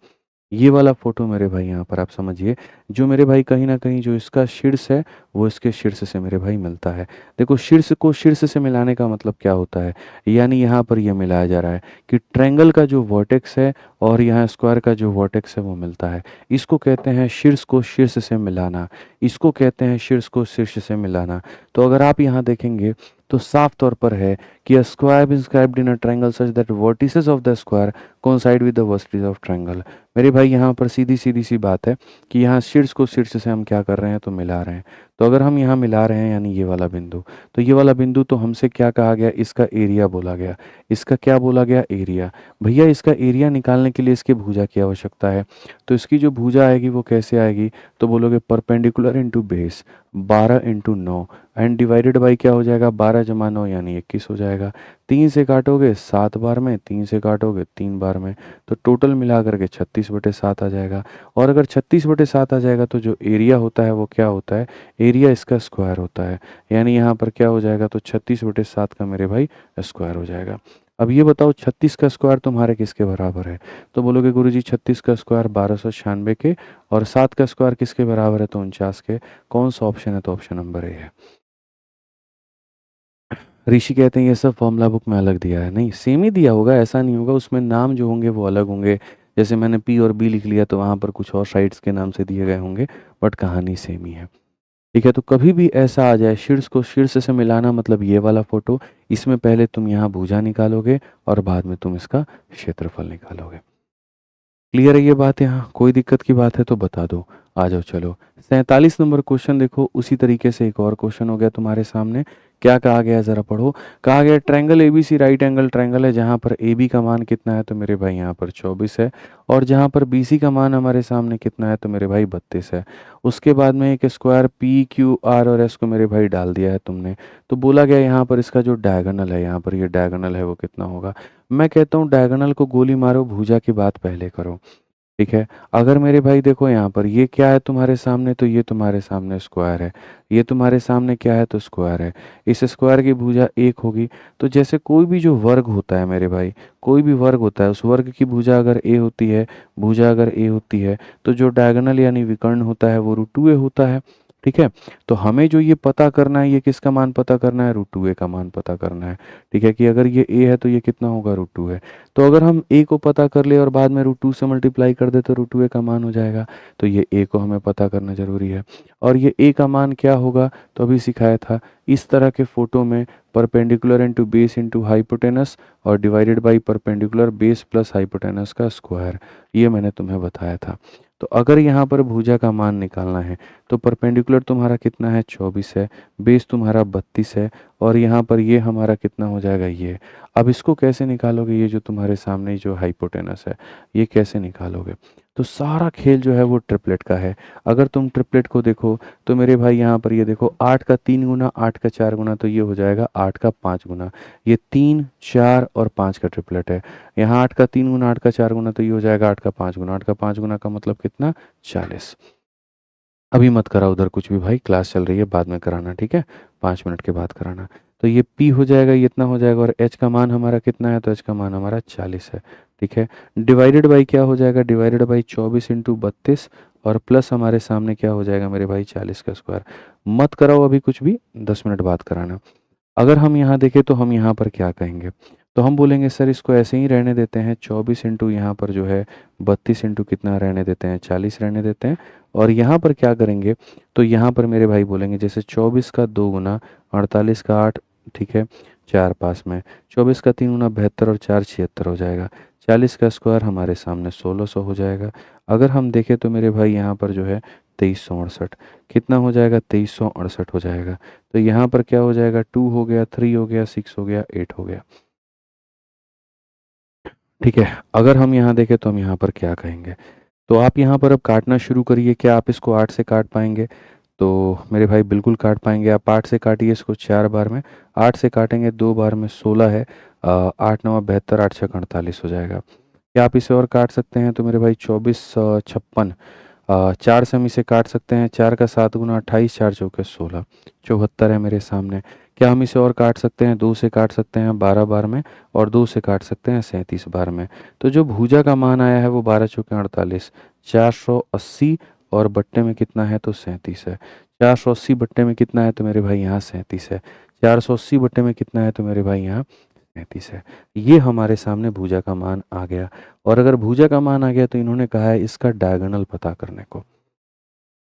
ये वाला फोटो मेरे भाई यहाँ पर आप समझिए जो मेरे भाई कहीं ना कहीं जो इसका शीर्ष है वो इसके शीर्ष से मेरे भाई मिलता है। देखो शीर्ष को शीर्ष से मिलाने का मतलब क्या होता है, यानी यहाँ पर ये मिलाया जा रहा है कि ट्रायंगल का जो वर्टेक्स है और यहाँ स्क्वायर का जो वर्टेक्स है वो मिलता है। इसको कहते हैं शीर्ष को शीर्ष से मिलाना, इसको कहते हैं शीर्ष को शीर्ष से मिलाना। तो अगर आप यहाँ देखेंगे तो साफ तौर पर है कि a square is inscribed in a triangle such that vertices of the square coincide with the vertices of triangle। मेरे भाई यहाँ पर सीधी सीधी सी बात है कि यहाँ शीर्ष को शीर्ष से हम क्या कर रहे हैं, तो मिला रहे हैं। तो अगर हम यहाँ मिला रहे हैं यानी ये वाला बिंदु, तो ये वाला बिंदु तो हमसे क्या कहा गया, इसका एरिया बोला गया। इसका क्या बोला गया, एरिया। भैया इसका एरिया निकालने के लिए इसके भुजा की आवश्यकता है। तो इसकी जो भुजा आएगी वो कैसे आएगी, तो बोलोगे perpendicular into base 12 into 9 and divided by क्या हो जाएगा, 12 जमा 9 यानी 21 हो जाएगा। 3 से काटोगे 7 बार में, 3 से काटोगे 3 बार में, तो टोटल मिला करके 36/7 आ जाएगा। और अगर 36/7 आ जाएगा तो जो एरिया होता है वो क्या होता है, एरिया इसका स्क्वायर होता है। यानी यहाँ पर क्या हो जाएगा, तो 36/7 का मेरे भाई स्क्वायर हो जाएगा। अब ये बताओ 36 का स्क्वायर तुम्हारे किसके बराबर है, तो बोलोगे गुरुजी 36 का स्क्वायर 1296 के, और 7 का स्क्वायर किसके बराबर है, तो 49 के। कौन सा ऑप्शन है, तो ऑप्शन नंबर ए है। ऋषि कहते हैं ये सब फॉर्मूला बुक में अलग दिया है, नहीं सेम ही दिया होगा, ऐसा नहीं होगा, उसमें नाम जो होंगे वो अलग होंगे। जैसे मैंने पी और बी लिख लिया तो वहाँ पर कुछ और साइड्स के नाम से दिए गए होंगे, बट कहानी सेम ही है। ठीक है, तो कभी भी ऐसा आ जाए शीर्ष को शीर्ष से मिलाना, मतलब ये वाला फोटो, इसमें पहले तुम यहाँ भुजा निकालोगे और बाद में तुम इसका क्षेत्रफल निकालोगे। क्लियर है ये बात, यहाँ कोई दिक्कत की बात है तो बता दो। आ जाओ चलो 47 नंबर क्वेश्चन देखो, उसी तरीके से एक और क्वेश्चन हो गया तुम्हारे सामने। क्या कहा गया जरा पढ़ो। कहा गया triangle ABC right angle triangle है, जहाँ पर ए बी का मान कितना है, तो मेरे भाई यहाँ पर 24 है, और जहाँ पर बी सी का मान हमारे सामने कितना है, तो मेरे भाई 32 है। उसके बाद में एक स्क्वायर पी क्यू आर और एस को मेरे भाई डाल दिया है तुमने। तो बोला गया यहाँ पर इसका जो डायगोनल है, यहाँ पर ये डायगोनल है वो कितना होगा। मैं कहता हूँ डायगोनल को गोली मारो, भुजा की बात पहले करो। ठीक है, अगर मेरे भाई देखो यहाँ पर ये क्या है तुम्हारे सामने, तो ये तुम्हारे सामने स्क्वायर है, ये तुम्हारे सामने क्या है, तो स्क्वायर है। इस स्क्वायर की भुजा 1 होगी। तो जैसे कोई भी जो वर्ग होता है मेरे भाई, कोई भी वर्ग होता है, उस वर्ग की भुजा अगर ए होती है, भुजा अगर ए होती है, तो जो डायगोनल यानी विकर्ण होता है वो √2a होता है। ठीक है, तो हमें जो ये पता करना है, ये किसका मान पता करना है, √2a का मान पता करना है। ठीक है, कि अगर ये a है तो ये कितना होगा, √2 है। तो अगर हम a को पता कर ले और बाद में √2 से मल्टीप्लाई कर दे तो √2a का मान हो जाएगा। तो ये a को हमें पता करना जरूरी है। और ये a का मान क्या होगा, तो अभी सिखाया था, इस तरह के फोटो में perpendicular into base into hypotenuse और divided by perpendicular base plus hypotenuse का स्क्वायर, ये मैंने तुम्हें बताया था। तो अगर यहाँ पर भुजा का मान निकालना है तो परपेंडिकुलर तुम्हारा कितना है, 24 है, बेस तुम्हारा 32 है, और यहाँ पर ये हमारा कितना हो जाएगा, ये। अब इसको कैसे निकालोगे, ये जो तुम्हारे सामने जो हाइपोटेनस है ये कैसे निकालोगे। तो सारा खेल जो है वो ट्रिपलेट का है। अगर तुम ट्रिपलेट को देखो तो मेरे भाई यहाँ पर ये देखो 8 का 3 गुना 8 का 4 गुना, तो ये हो जाएगा 8 का 5 गुना। ये 3 4 और 5 का ट्रिपलेट है। यहाँ 8 का 3 गुना 8 का 4 गुना, तो ये हो जाएगा 8 का 5 गुना। 8 का 5 गुना का मतलब कितना, 40। अभी मत करा उधर कुछ भी भाई, क्लास चल रही है, बाद में कराना, ठीक है, 5 मिनट के बाद कराना। तो ये P हो जाएगा, ये इतना हो जाएगा, और H का मान हमारा कितना है, तो H का मान हमारा 40 है। ठीक है, डिवाइडेड बाई क्या हो जाएगा, डिवाइडेड बाई 24 इंटू 32, और प्लस हमारे सामने क्या हो जाएगा मेरे भाई, 40 का स्क्वायर। मत कराओ अभी कुछ भी, 10 मिनट बाद कराना। अगर हम यहाँ देखें तो हम यहाँ पर क्या कहेंगे, तो हम बोलेंगे सर इसको ऐसे ही रहने देते हैं, 24 इंटू यहाँ पर जो है 32 इंटू कितना रहने देते हैं, 40 रहने देते हैं। और यहाँ पर क्या करेंगे, तो यहाँ पर मेरे भाई बोलेंगे जैसे 24 का 2 गुना 48 का 8, ठीक है, 4 पास में, 24 का 3 गुना 72 और 4 76 हो जाएगा। 40 का स्क्वायर हमारे सामने 1600 हो जाएगा। अगर हम देखें तो मेरे भाई यहाँ पर जो है 2368 कितना हो जाएगा, 2368 हो जाएगा। तो यहाँ पर क्या हो जाएगा, 2 हो गया, 3 हो गया, 6 हो गया, 8 हो गया। ठीक है, अगर हम यहाँ देखें तो हम यहाँ पर क्या कहेंगे, तो आप यहाँ पर अब काटना शुरू करिए। क्या आप इसको 8 से काट पाएंगे, तो मेरे भाई बिल्कुल काट पाएंगे। आप 8 से काटिए इसको 4 बार में, 8 से काटेंगे 2 बार में 16 है, 8 9 72, 8 6 48 हो जाएगा। क्या आप इसे और काट सकते हैं, तो मेरे भाई 24 56, 4 से हम इसे काट सकते हैं, 4 का 7 गुना 28, 4 चौके 16, 74 है मेरे सामने। क्या हम इसे और काट सकते हैं, 2 से काट सकते हैं 12 बार में, और 2 से काट सकते हैं 37 बार में। तो जो भुजा का मान आया है वो 12 चौके 48, 480 और बट्टे में कितना है तो 37 है। 480 बट्टे में कितना है तो मेरे भाई यहाँ 37 है। 480 बट्टे में कितना है तो मेरे भाई यहाँ 37 है। ये हमारे सामने भुजा का मान आ गया। और अगर भुजा का मान आ गया तो इन्होंने कहा है इसका डायगोनल पता करने को।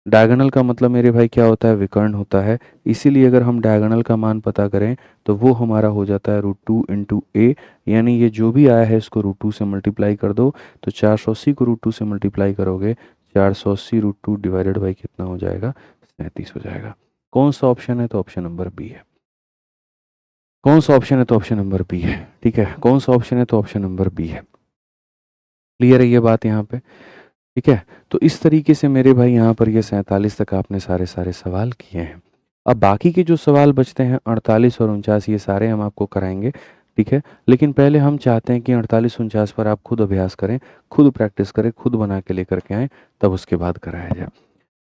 डायगोनल का मतलब मेरे भाई क्या होता है, विकर्ण होता है। इसीलिए अगर हम डायगोनल का मान पता करें तो वो हमारा हो जाता है √2 इंटू ए, यानी ये जो भी आया है इसको √2 से मल्टीप्लाई कर दो। तो 480 को √2 से मल्टीप्लाई करोगे, 480 √2 डिवाइडेड बाई कितना हो जाएगा, 37 हो जाएगा। कौन सा ऑप्शन है तो ऑप्शन नंबर बी है। कौन सा ऑप्शन है तो ऑप्शन नंबर बी है। ठीक है, कौन सा ऑप्शन है तो ऑप्शन नंबर बी है। क्लियर है ये बात यहाँ पे। ठीक है, तो इस तरीके से मेरे भाई यहाँ पर ये 47 तक आपने सारे सारे सवाल किए हैं। अब बाकी के जो सवाल बचते हैं 48 और 49, ये सारे हम आपको कराएंगे। ठीक है, लेकिन पहले हम चाहते हैं कि 48 49 पर आप खुद अभ्यास करें, खुद प्रैक्टिस करें, खुद बना के लेकर के आएँ, तब उसके बाद कराया जाए।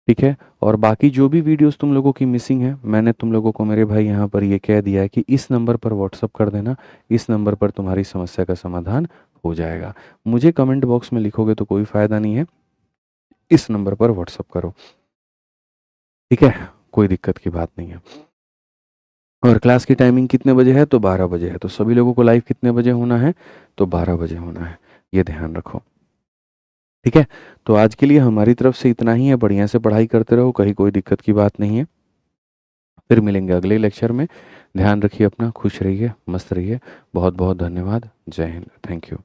ठीक है, और बाकी जो भी वीडियोस तुम लोगों की मिसिंग है, मैंने तुम लोगों को मेरे भाई यहाँ पर ये कह दिया है कि इस नंबर पर व्हाट्सअप कर देना, इस नंबर पर तुम्हारी समस्या का समाधान हो जाएगा। मुझे कमेंट बॉक्स में लिखोगे तो कोई फ़ायदा नहीं है, इस नंबर पर व्हाट्सअप करो। ठीक है, कोई दिक्कत की बात नहीं है। और क्लास की टाइमिंग कितने बजे है तो 12 बजे है। तो सभी लोगों को लाइव कितने बजे होना है तो 12 बजे होना है, ये ध्यान रखो। ठीक है, तो आज के लिए हमारी तरफ से इतना ही है। बढ़िया से पढ़ाई करते रहो, कहीं कोई दिक्कत की बात नहीं है। फिर मिलेंगे अगले लेक्चर में। ध्यान रखिए अपना, खुश रहिए, मस्त रहिए। बहुत बहुत धन्यवाद। जय हिंद। Thank you.